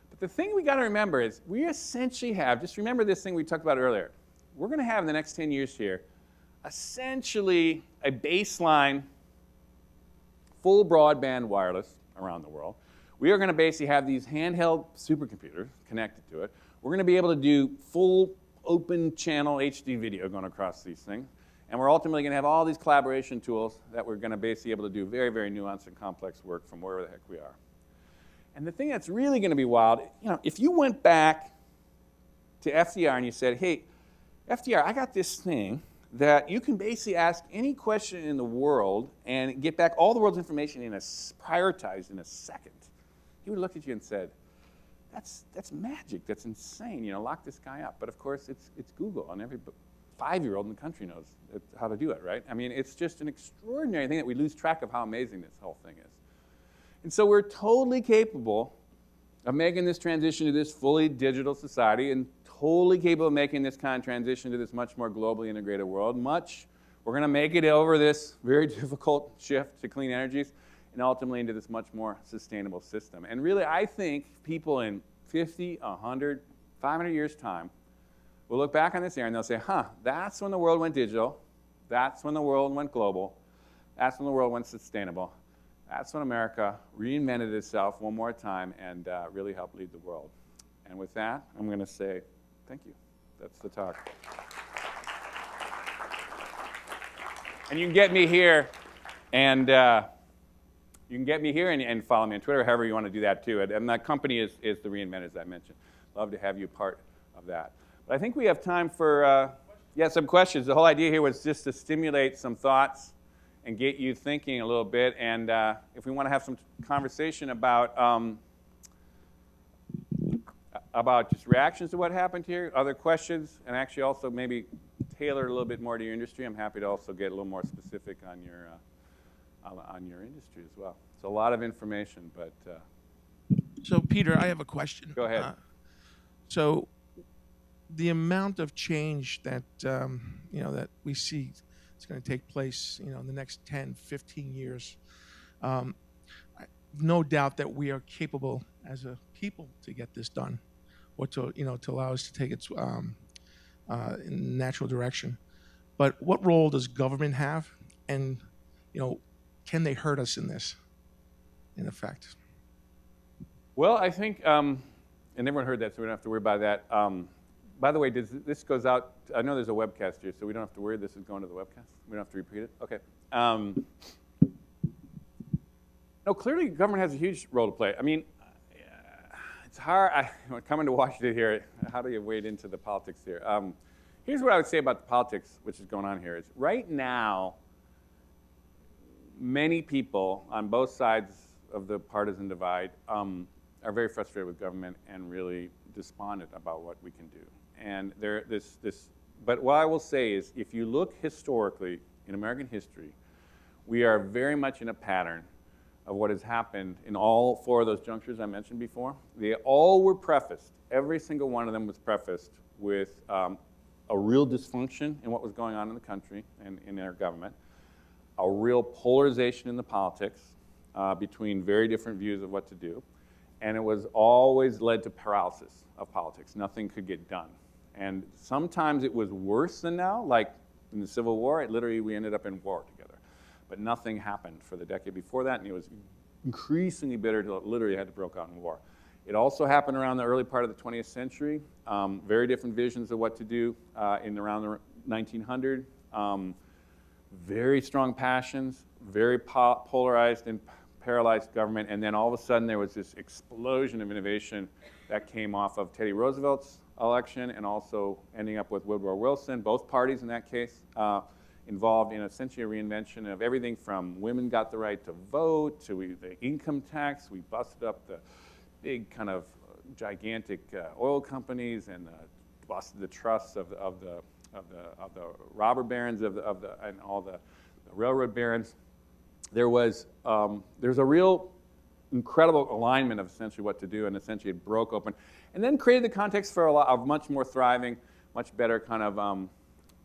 Speaker 2: But the thing we got to remember is we essentially have, just remember this thing we talked about earlier. We're going to have in the next 10 years here essentially a baseline full broadband wireless around the world. We are going to basically have these handheld supercomputers connected to it. We're going to be able to do full open channel HD video going across these things. And we're ultimately going to have all these collaboration tools that we're going to basically be able to do very, very nuanced and complex work from wherever the heck we are. And the thing that's really going to be wild, if you went back to FDR and you said, hey, FDR, I got this thing that you can basically ask any question in the world and get back all the world's information prioritized in a second. He would have looked at you and said, that's magic, that's insane, lock this guy up. But of course, it's Google, and every 5-year-old in the country knows how to do it, right? I mean, it's just an extraordinary thing that we lose track of how amazing this whole thing is. And so we're totally capable of making this transition to this fully digital society and totally capable of making this kind of transition to this much more globally integrated world. We're going to make it over this very difficult shift to clean energies and ultimately into this much more sustainable system. And really, I think people in 50, 100, 500 years' time will look back on this era and they'll say, that's when the world went digital. That's when the world went global. That's when the world went sustainable. That's when America reinvented itself one more time and really helped lead the world. And with that, I'm going to say thank you. That's the talk. And you can get me here and follow me on Twitter, however you want to do that too. And my company is the Reinventors I mentioned. Love to have you part of that. But I think we have time for some questions. The whole idea here was just to stimulate some thoughts and get you thinking a little bit. And if we want to have some conversation about just reactions to what happened here, other questions, and actually also maybe tailor a little bit more to your industry, I'm happy to also get a little more specific on your industry as well. It's a lot of information, but...
Speaker 1: So, Peter, I have a question.
Speaker 2: Go ahead.
Speaker 1: So, the amount of change that, that we see is going to take place, in the next 10, 15 years, no doubt that we are capable as a people to get this done, or to allow us to take its in natural direction. But what role does government have, and can they hurt us in this, in effect?
Speaker 2: Well, I think, and everyone heard that, so we don't have to worry about that. By the way, this goes out, I know there's a webcast here, so we don't have to worry this is going to the webcast? We don't have to repeat it? Okay. No, clearly government has a huge role to play. I mean, it's hard, coming to Washington here, how do you wade into the politics here? Here's what I would say about the politics, which is going on here, is right now, many people on both sides of the partisan divide are very frustrated with government and really despondent about what we can do. And but what I will say is, if you look historically in American history, we are very much in a pattern of what has happened in all 4 of those junctures I mentioned before. They all were prefaced, every single one of them was prefaced with a real dysfunction in what was going on in the country and in our government, a real polarization in the politics between very different views of what to do, and it was always led to paralysis of politics. Nothing could get done. And sometimes it was worse than now, like in the Civil War, we ended up in war together. But nothing happened for the decade before that, and it was increasingly bitter until it literally had to break out in war. It also happened around the early part of the 20th century. Very different visions of what to do around the 1900. Very strong passions, very polarized and paralyzed government, and then all of a sudden there was this explosion of innovation that came off of Teddy Roosevelt's election and also ending up with Woodrow Wilson, both parties in that case, involved in essentially a reinvention of everything from women got the right to vote to the income tax. We busted up the big kind of gigantic oil companies and busted the trusts of the robber barons and all the railroad barons. There's a real incredible alignment of essentially what to do, and essentially it broke open, and then created the context for a much more thriving, much better kind of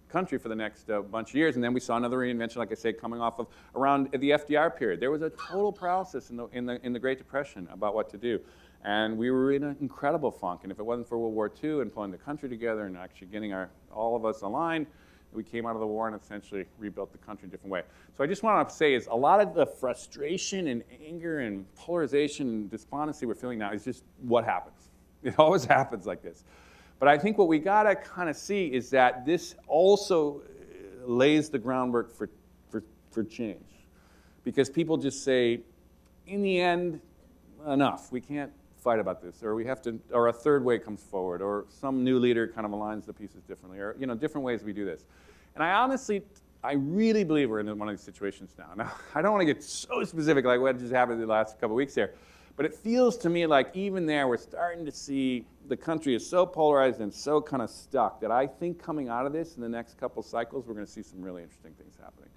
Speaker 2: country for the next bunch of years. And then we saw another reinvention, like I say, coming off of around the FDR period. There was a total paralysis in the Great Depression about what to do. And we were in an incredible funk. And if it wasn't for World War II and pulling the country together and actually getting all of us aligned, we came out of the war and essentially rebuilt the country in a different way. So I just want to say is a lot of the frustration and anger and polarization and despondency we're feeling now is just what happens. It always happens like this. But I think what we got to kind of see is that this also lays the groundwork for change. Because people just say, in the end, enough. We can't fight about this, or we have to, or a third way comes forward, or some new leader kind of aligns the pieces differently, or different ways we do this. And I really believe we're in one of these situations now. Now, I don't want to get so specific like what just happened in the last couple of weeks here, but it feels to me like even there we're starting to see the country is so polarized and so kind of stuck that I think coming out of this in the next couple cycles we're going to see some really interesting things happening.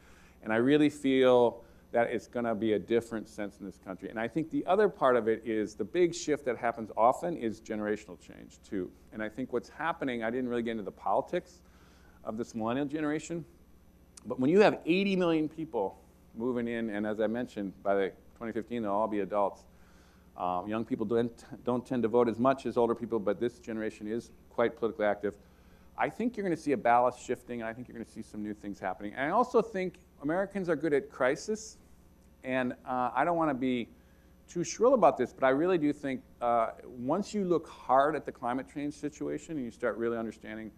Speaker 2: And I really feel that it's going to be a different sense in this country. And I think the other part of it is the big shift that happens often is generational change too. And I think what's happening, I didn't really get into the politics of this millennial generation, but when you have 80 million people moving in, and as I mentioned, by 2015 they'll all be adults. Young people don't tend to vote as much as older people, but this generation is quite politically active. I think you're going to see a ballast shifting, and I think you're going to see some new things happening. And I also think Americans are good at crisis. And I don't want to be too shrill about this, but I really do think once you look hard at the climate change situation and you start really understanding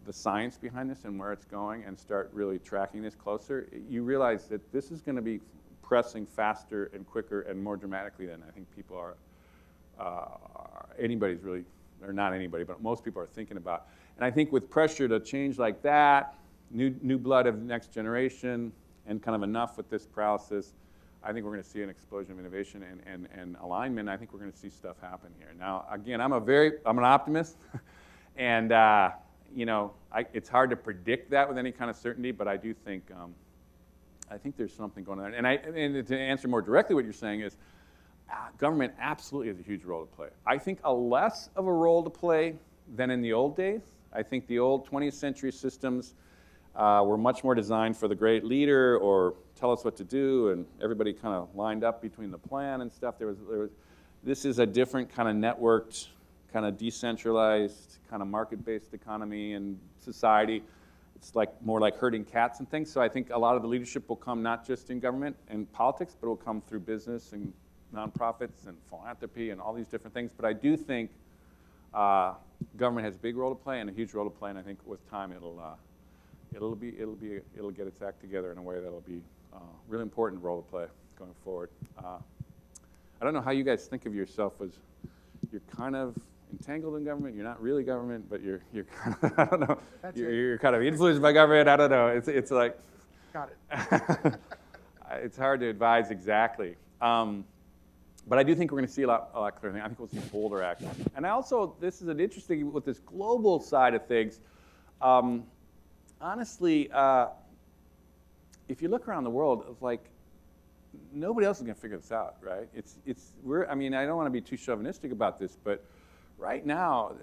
Speaker 2: the science behind this and where it's going and start really tracking this closer, you realize that this is going to be pressing faster and quicker and more dramatically than I think people anybody's really, or not anybody, but most people are thinking about. And I think with pressure to change like that, new blood of the next generation, and kind of enough with this paralysis, I think we're going to see an explosion of innovation and alignment. I think we're going to see stuff happen here. Now, again, I'm an optimist, and it's hard to predict that with any kind of certainty. But I do think there's something going on. And to answer more directly, what you're saying is, government absolutely has a huge role to play. I think a less of a role to play than in the old days. I think the old 20th century systems were much more designed for the great leader or tell us what to do, and everybody kind of lined up between the plan and stuff. This is a different kind of networked, kind of decentralized, kind of market-based economy and society. It's more like herding cats and things. So I think a lot of the leadership will come not just in government and politics, but it will come through business and nonprofits and philanthropy and all these different things. But I do think government has a big role to play and a huge role to play, and I think with time it'll get its act together in a way that'll be a really important role to play going forward. I don't know how you guys think of yourself as you're kind of entangled in government. You're not really government, but you're kind of, I don't know. You're kind of influenced by government. I don't know. It's like.
Speaker 1: Got it.
Speaker 2: It's hard to advise exactly. But I do think we're going to see a lot clearer things. I think we'll see bolder action. And this is an interesting, with this global side of things, honestly, if you look around the world, it's like nobody else is going to figure this out, right? I don't want to be too chauvinistic about this, but right now,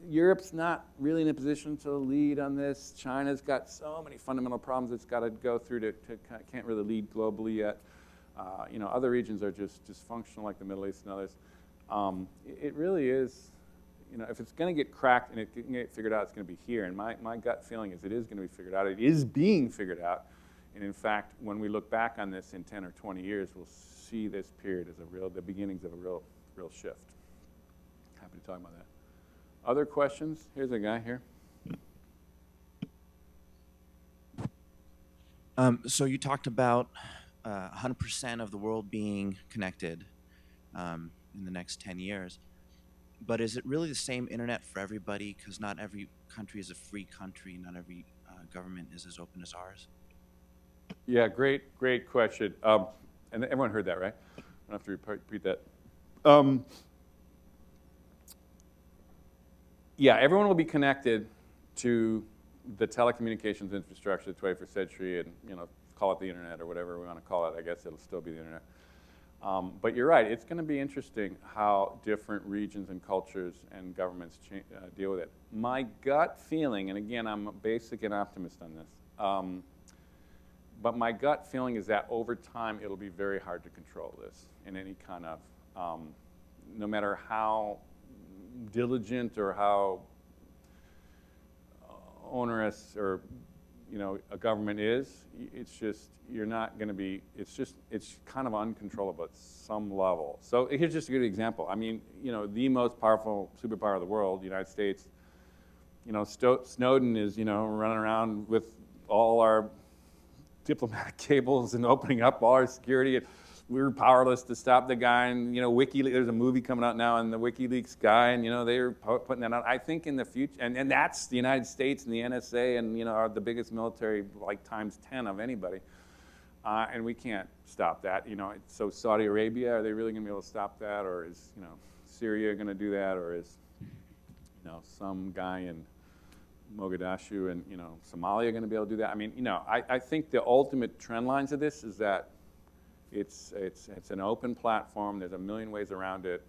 Speaker 2: Europe's not really in a position to lead on this. China's got so many fundamental problems it's got to go through can't really lead globally yet. Other regions are just dysfunctional, like the Middle East and others. It really is, if it's going to get cracked and it can get figured out, it's going to be here. And my gut feeling is it is going to be figured out. It is being figured out. And in fact, when we look back on this in 10 or 20 years, we'll see this period as the beginnings of a real shift. Happy to talk about that. Other questions? Here's a guy here.
Speaker 3: So you talked about 100% of the world being connected in the next 10 years. but is it really the same internet for everybody? Because not every country is a free country. Not every government is as open as ours.
Speaker 2: Yeah, great question. And everyone heard that, right? I don't have to repeat that. Yeah, everyone will be connected to the telecommunications infrastructure of the 21st century, and call it the internet or whatever we want to call it. I guess it'll still be the internet. But you're right. It's going to be interesting how different regions and cultures and governments deal with it. My gut feeling, and again, I'm a basic and optimist on this, but my gut feeling is that over time it'll be very hard to control this in any kind of, no matter how diligent or how onerous or a government is. It's just you're not going to be. It's kind of uncontrollable at some level. So here's just a good example. I mean, the most powerful superpower of the world, the United States. Snowden is running around with all our diplomatic cables and opening up all our security. We were powerless to stop the guy, and WikiLeaks. There's a movie coming out now, and the WikiLeaks guy, and they were putting that out. I think in the future, and that's the United States and the NSA, and are the biggest military, like times 10 of anybody, and we can't stop that. So Saudi Arabia, are they really going to be able to stop that, or is Syria going to do that, or is some guy in Mogadishu and Somalia going to be able to do that? I mean, I think the ultimate trend lines of this is that. It's an open platform. There's a million ways around it.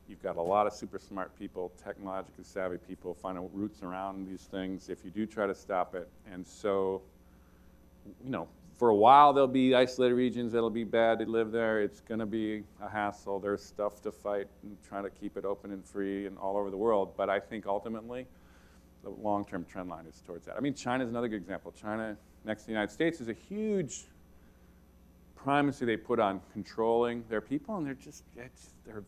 Speaker 2: You've got a lot of super smart people, technologically savvy people, finding roots around these things if you do try to stop it. And so, for a while there'll be isolated regions that'll be bad to live there. It's going to be a hassle. There's stuff to fight and try to keep it open and free and all over the world. But I think ultimately the long-term trend line is towards that. I mean, China's another good example. China, next to the United States, is a huge primacy they put on controlling their people, and they're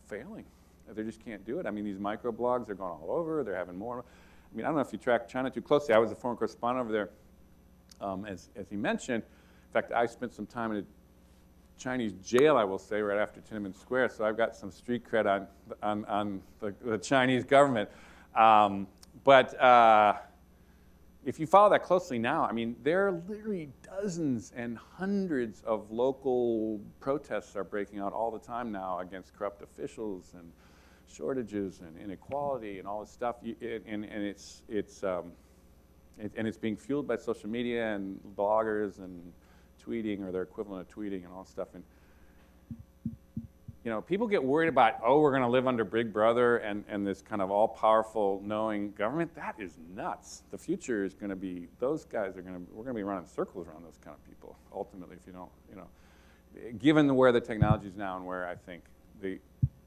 Speaker 2: failing. They just can't do it. I mean, these microblogs, they're going all over. They're having more. I mean, I don't know if you track China too closely. I was a foreign correspondent over there, as he mentioned. In fact, I spent some time in a Chinese jail, I will say, right after Tiananmen Square, so I've got some street cred on the Chinese government. But if you follow that closely now, I mean, there are literally dozens and hundreds of local protests are breaking out all the time now against corrupt officials and shortages and inequality and all this stuff. And it's being fueled by social media and bloggers and tweeting or their equivalent of tweeting and all this stuff. And people get worried about, we're going to live under Big Brother and this kind of all-powerful, knowing government. That is nuts. The future is going to be, those guys we're going to be running circles around those kind of people, ultimately, if you don't, given where the technology is now and where I think the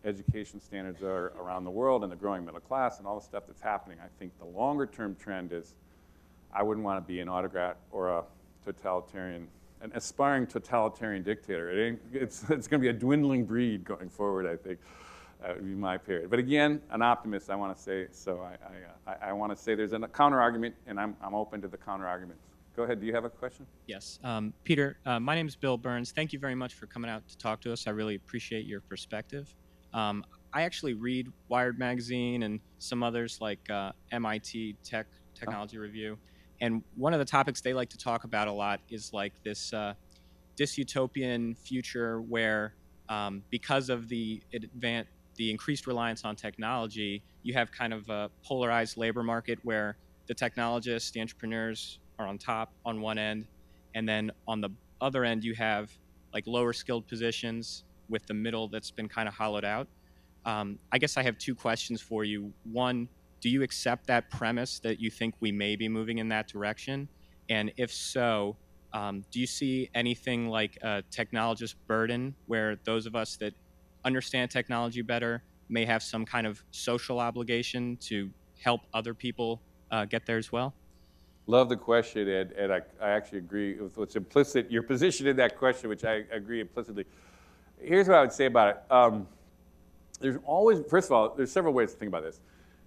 Speaker 2: education standards are around the world and the growing middle class and all the stuff that's happening, I think the longer-term trend is I wouldn't want to be an autocrat or a totalitarian, an aspiring totalitarian dictator. It's going to be a dwindling breed going forward, I think. That would be my period. But again, an optimist, I want to say. So I want to say there's a counter-argument, and I'm open to the counter-arguments. Go ahead. Do you have a question?
Speaker 4: Yes. Peter, my name is Bill Burns. Thank you very much for coming out to talk to us. I really appreciate your perspective. I actually read Wired Magazine and some others like MIT Technology Review. And one of the topics they like to talk about a lot is like this dystopian future where because of the increased reliance on technology, you have kind of a polarized labor market where the technologists, the entrepreneurs are on top on one end, and then on the other end you have like lower skilled positions with the middle that's been kind of hollowed out. I guess I have two questions for you. One, do you accept that premise that you think we may be moving in that direction? And if so, do you see anything like a technologist burden where those of us that understand technology better may have some kind of social obligation to help other people get there as well?
Speaker 2: Love the question, Ed. I actually agree with what's implicit, your position in that question, which I agree implicitly. Here's what I would say about it. There's always, first of all, there's several ways to think about this.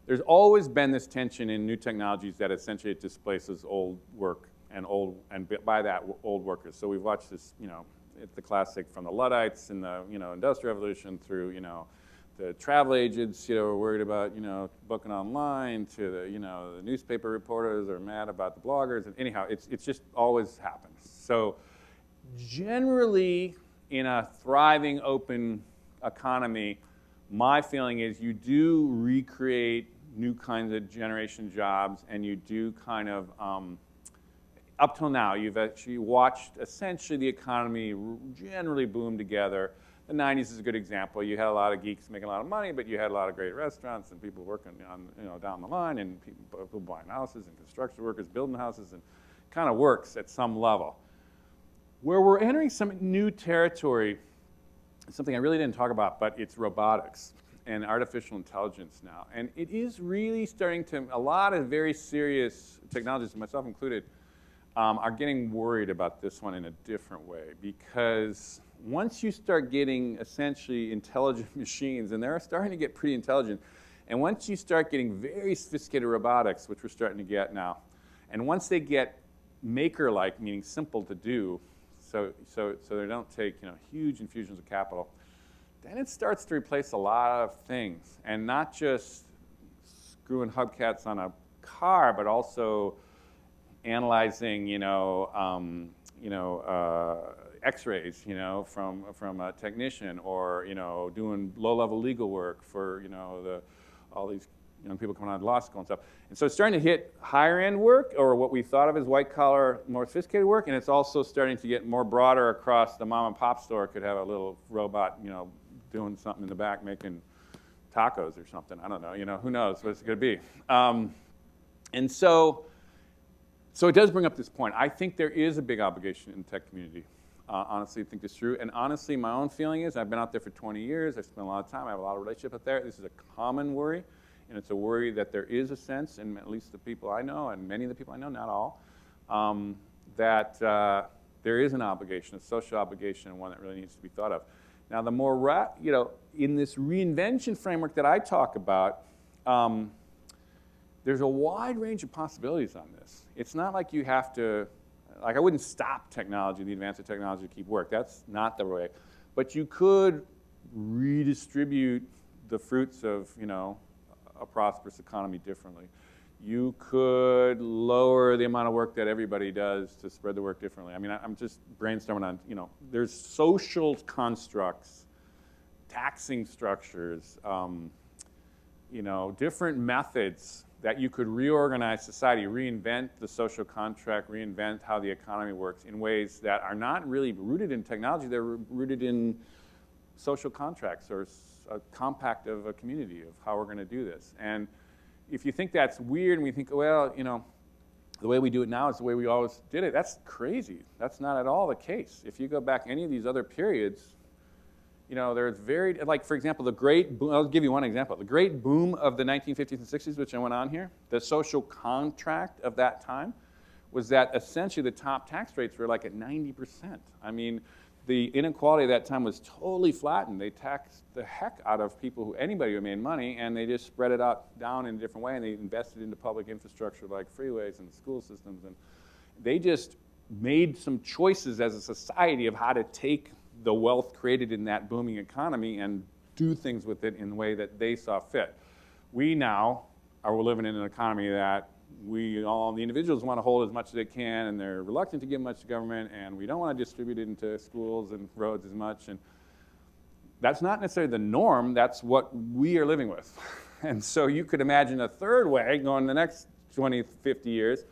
Speaker 2: There's always been this tension in new technologies that essentially it displaces old work and by that old workers. So we've watched this, it's the classic from the Luddites and the industrial revolution through the travel agents, are worried about, booking online, to the, the newspaper reporters are mad about the bloggers. And anyhow, it's just always happens. So generally, in a thriving, open economy, my feeling is you do recreate new kinds of generation jobs, and you do kind of, up till now, you've actually watched essentially the economy generally boom together. The 90s is a good example. You had a lot of geeks making a lot of money, but you had a lot of great restaurants and people working on, down the line, and people buying houses and construction workers building houses, and kind of works at some level. Where we're entering some new territory, something I really didn't talk about, but it's robotics and artificial intelligence now. And it is really starting to, a lot of very serious technologists, myself included, are getting worried about this one in a different way, because once you start getting essentially intelligent machines, and they're starting to get pretty intelligent, and once you start getting very sophisticated robotics, which we're starting to get now, and once they get maker-like, meaning simple to do, so they don't take huge infusions of capital, then it starts to replace a lot of things, and not just screwing hubcaps on a car, but also analyzing X-rays from a technician, or doing low-level legal work for all these young people coming out of law school and stuff. And so it's starting to hit higher-end work, or what we thought of as white-collar, more sophisticated work, and it's also starting to get more broader across. The mom-and-pop store could have a little robot, doing something in the back, making tacos or something. I don't know. Who knows what it's going to be. And so it does bring up this point. I think there is a big obligation in the tech community. Honestly, I think it's true. And honestly, my own feeling is, I've been out there for 20 years. I've spent a lot of time. I have a lot of relationships out there. This is a common worry. And it's a worry that there is a sense, and at least the people I know, and many of the people I know, not all, that there is an obligation, a social obligation, and one that really needs to be thought of. Now, the more, in this reinvention framework that I talk about, there's a wide range of possibilities on this. It's not like you have to, I wouldn't stop technology, the advance of technology to keep work. That's not the way. But you could redistribute the fruits of, a prosperous economy differently. You could lower the amount of work that everybody does to spread the work differently. I mean, I'm just brainstorming on, there's social constructs, taxing structures, different methods that you could reorganize society, reinvent the social contract, reinvent how the economy works in ways that are not really rooted in technology. They're rooted in social contracts, or a compact of a community of how we're going to do this. And if you think that's weird, and we think, well, the way we do it now is the way we always did it, that's crazy. That's not at all the case. If you go back any of these other periods, there's very, like, for example, the great boom, I'll give you one example. The great boom of the 1950s and 60s, which I went on here, the social contract of that time was that essentially the top tax rates were like at 90%. I mean, the inequality at that time was totally flattened. They taxed the heck out of anybody who made money, and they just spread it out down in a different way, and they invested into public infrastructure like freeways and school systems, and they just made some choices as a society of how to take the wealth created in that booming economy and do things with it in the way that they saw fit. We now are living in an economy that the individuals want to hold as much as they can, and they're reluctant to give much to government, and we don't want to distribute it into schools and roads as much. And that's not necessarily the norm. That's what we are living with. And so you could imagine a third way going the next 20, 50 years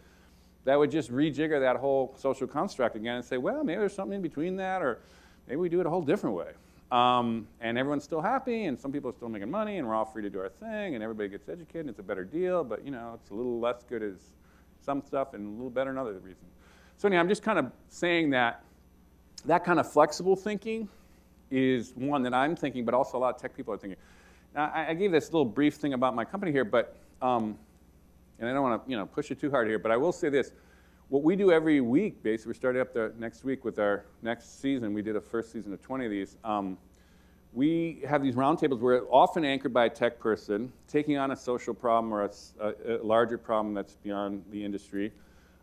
Speaker 2: that would just rejigger that whole social construct again and say, well, maybe there's something in between that, or maybe we do it a whole different way. And everyone's still happy, and some people are still making money, and we're all free to do our thing, and everybody gets educated, and it's a better deal, but it's a little less good as some stuff and a little better in other reasons. So anyway, I'm just kind of saying that kind of flexible thinking is one that I'm thinking, but also a lot of tech people are thinking. Now, I gave this little brief thing about my company here, but and I don't want to push it too hard here, but I will say this. What we do every week, basically, we're starting up the next week with our next season. We did a first season of 20 of these. We have these roundtables where it's often anchored by a tech person taking on a social problem or a larger problem that's beyond the industry.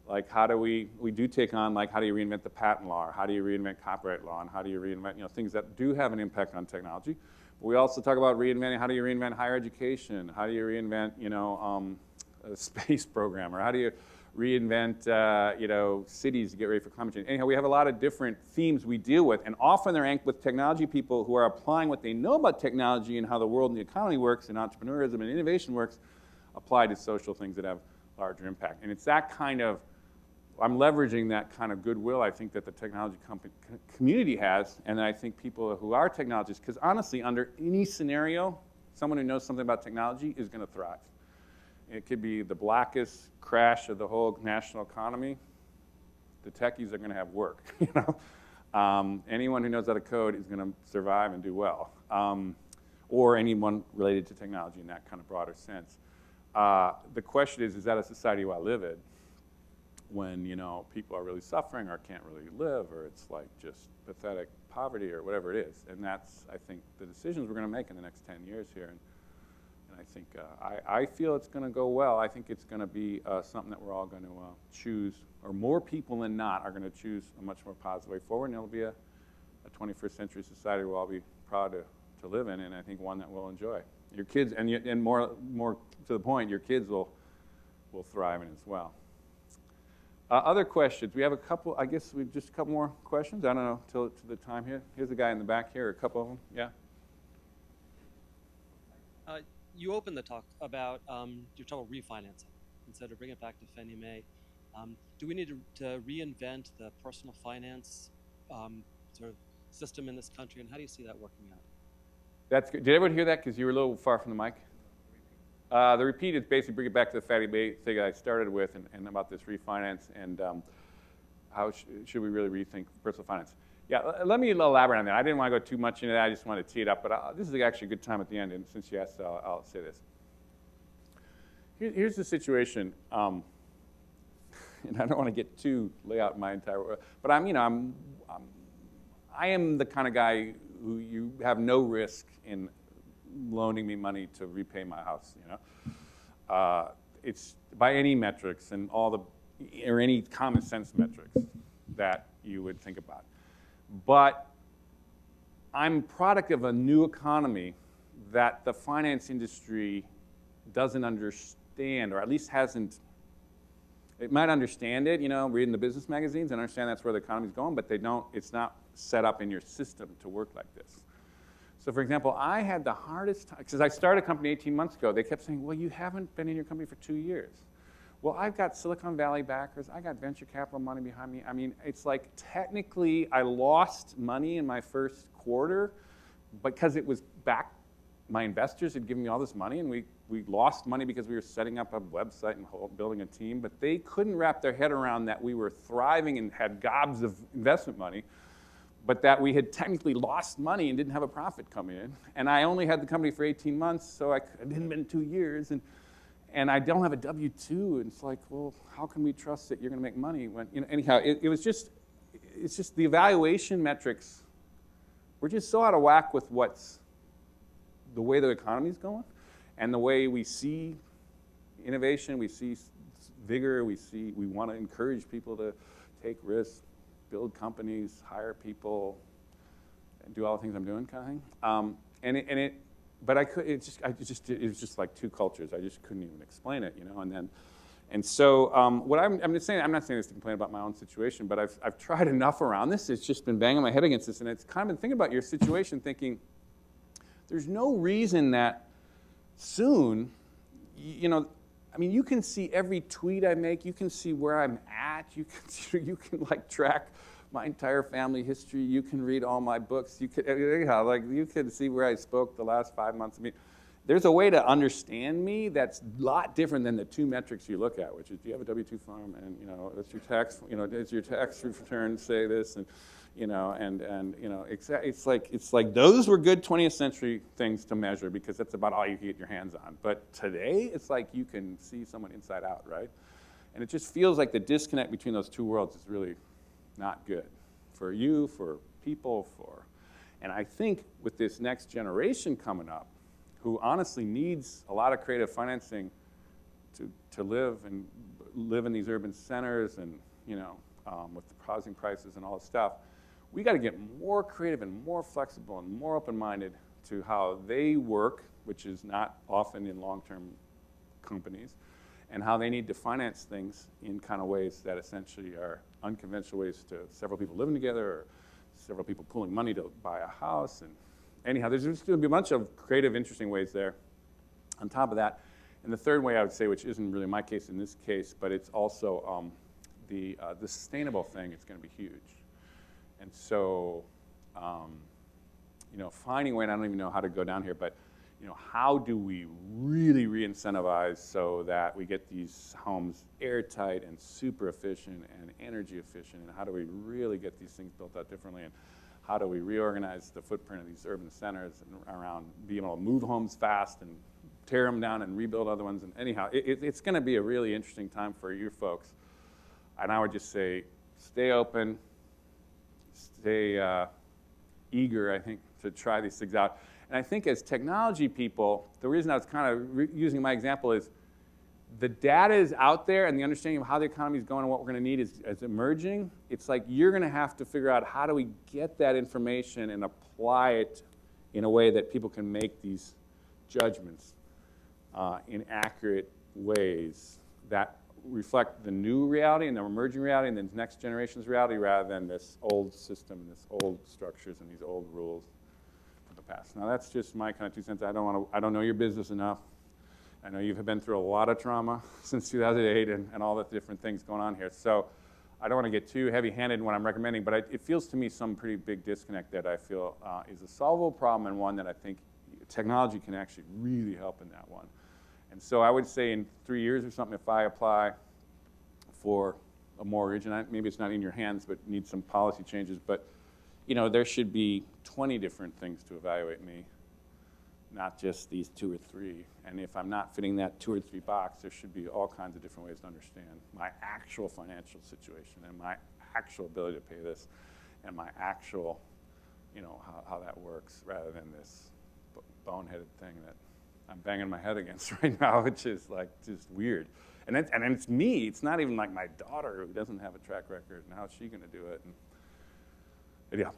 Speaker 2: Like how do we do take on, like how do you reinvent the patent law, or how do you reinvent copyright law, and how do you reinvent, things that do have an impact on technology. But we also talk about reinventing, how do you reinvent higher education, how do you reinvent, a space program, or how do you reinvent, cities to get ready for climate change. Anyhow, we have a lot of different themes we deal with, and often they're anchored with technology people who are applying what they know about technology and how the world and the economy works and entrepreneurism and innovation works, applied to social things that have larger impact. And it's that kind of, I'm leveraging that kind of goodwill I think that the technology community has, and I think people who are technologists, because honestly, under any scenario, someone who knows something about technology is going to thrive. It could be the blackest crash of the whole national economy. The techies are going to have work. Anyone who knows how to code is going to survive and do well, or anyone related to technology in that kind of broader sense. The question is that a society you want to live in when people are really suffering or can't really live, or it's like just pathetic poverty or whatever it is? And that's, I think, the decisions we're going to make in the next 10 years here. And I think I feel it's going to go well. I think it's going to be something that we're all going to choose, or more people than not are going to choose a much more positive way forward, and it'll be a 21st century society we'll all be proud to live in, and I think one that we'll enjoy. Your kids, and more to the point, your kids will thrive in as well. Other questions? We have a couple. I guess we've just a couple more questions. I don't know till to the time here. Here's a guy in the back here. A couple of them. Yeah.
Speaker 5: You opened the talk about your total refinancing instead of bringing it back to Fannie Mae. Do we need to reinvent the personal finance sort of system in this country, and how do you see that working out?
Speaker 2: That's good. Did everyone hear that? Because you were a little far from the mic. The repeat is basically bring it back to the Fannie Mae thing I started with, and about this refinance, and how should we really rethink personal finance. Yeah, let me elaborate on that. I didn't want to go too much into that. I just wanted to tee it up. But this is actually a good time at the end. And since you asked, I'll say this. Here's the situation. And I don't want to get too lay out my entire world. But I am the kind of guy who you have no risk in loaning me money to repay my house. It's by any metrics and or any common sense metrics that you would think about. But I'm a product of a new economy that the finance industry doesn't understand, or at least hasn't. It might understand it, reading the business magazines and understand that's where the economy's going, but they don't. It's not set up in your system to work like this. So, for example, I had the hardest time, because I started a company 18 months ago. They kept saying, well, you haven't been in your company for 2 years. Well, I've got Silicon Valley backers. I got venture capital money behind me. I mean, it's like technically I lost money in my first quarter because it was back. My investors had given me all this money, and we lost money because we were setting up a website and building a team. But they couldn't wrap their head around that we were thriving and had gobs of investment money, but that we had technically lost money and didn't have a profit coming in. And I only had the company for 18 months, so it hadn't been 2 years. And I don't have a W-2, and it's like, well, how can we trust that you're going to make money when, anyhow, it's just the evaluation metrics were just so out of whack with what's the way the economy's going, and the way we see innovation, we see vigor, we want to encourage people to take risks, build companies, hire people, and do all the things I'm doing, kind of thing. But it was just like two cultures. I just couldn't even explain it, And so what I'm just saying, I'm not saying this to complain about my own situation, but I've tried enough around this. It's just been banging my head against this, and it's kind of been thinking about your situation, thinking there's no reason that soon, you can see every tweet I make. You can see where I'm at. You can like track my entire family history. You can read all my books. You can see where I spoke the last 5 months. I mean, there's a way to understand me that's a lot different than the two metrics you look at, which is, do you have a W-2 form, and what's your tax, does your tax return say this, and it's like those were good 20th century things to measure because that's about all you can get your hands on. But today, it's like you can see someone inside out, right? And it just feels like the disconnect between those two worlds is really not good for you, for people, and I think with this next generation coming up, who honestly needs a lot of creative financing to live in these urban centers, and with the housing prices and all this stuff, we got to get more creative and more flexible and more open-minded to how they work, which is not often in long-term companies, and how they need to finance things in kind of ways that essentially are unconventional ways to several people living together or several people pooling money to buy a house. And anyhow, there's just going to be a bunch of creative, interesting ways there on top of that. And the third way I would say, which isn't really my case in this case, but it's also the sustainable thing is going to be huge. And so, finding a way, and I don't even know how to go down here, but how do we really re-incentivize so that we get these homes airtight and super efficient and energy efficient, and how do we really get these things built out differently, and how do we reorganize the footprint of these urban centers and around being able to move homes fast and tear them down and rebuild other ones. And anyhow, it's going to be a really interesting time for you folks. And I would just say, stay open, stay eager, I think, to try these things out. And I think as technology people, the reason I was kind of using my example is the data is out there, and the understanding of how the economy is going and what we're going to need is emerging. It's like you're going to have to figure out how do we get that information and apply it in a way that people can make these judgments in accurate ways that reflect the new reality and the emerging reality and the next generation's reality, rather than this old system and this old structures and these old rules of the past. Now that's just my kind of 2 cents. I don't know your business enough. I know you've been through a lot of trauma since 2008 and all the different things going on here. So I don't want to get too heavy-handed in what I'm recommending, but it feels to me some pretty big disconnect that I feel is a solvable problem, and one that I think technology can actually really help in that one. And so I would say in 3 years or something, if I apply for a mortgage, and maybe it's not in your hands, but needs some policy changes, but there should be 20 different things to evaluate me, not just these 2 or 3. And if I'm not fitting that 2 or 3 box, there should be all kinds of different ways to understand my actual financial situation and my actual ability to pay this and my actual, how that works, rather than this boneheaded thing that I'm banging my head against right now, which is like just weird. And it's me. It's not even like my daughter who doesn't have a track record, and how's she going to do it? But yeah,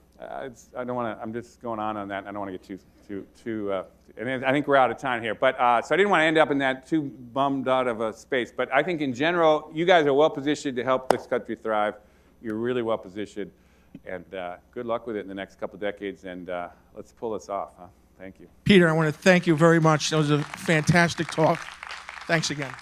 Speaker 2: I don't want to. I'm just going on that. I don't want to get too. And I think we're out of time here. But so I didn't want to end up in that too bummed out of a space. But I think in general, you guys are well positioned to help this country thrive. You're really well positioned, and good luck with it in the next couple of decades. And let's pull this off. Huh? Thank you.
Speaker 1: Peter, I want to thank you very much. That was a fantastic talk. Thanks again.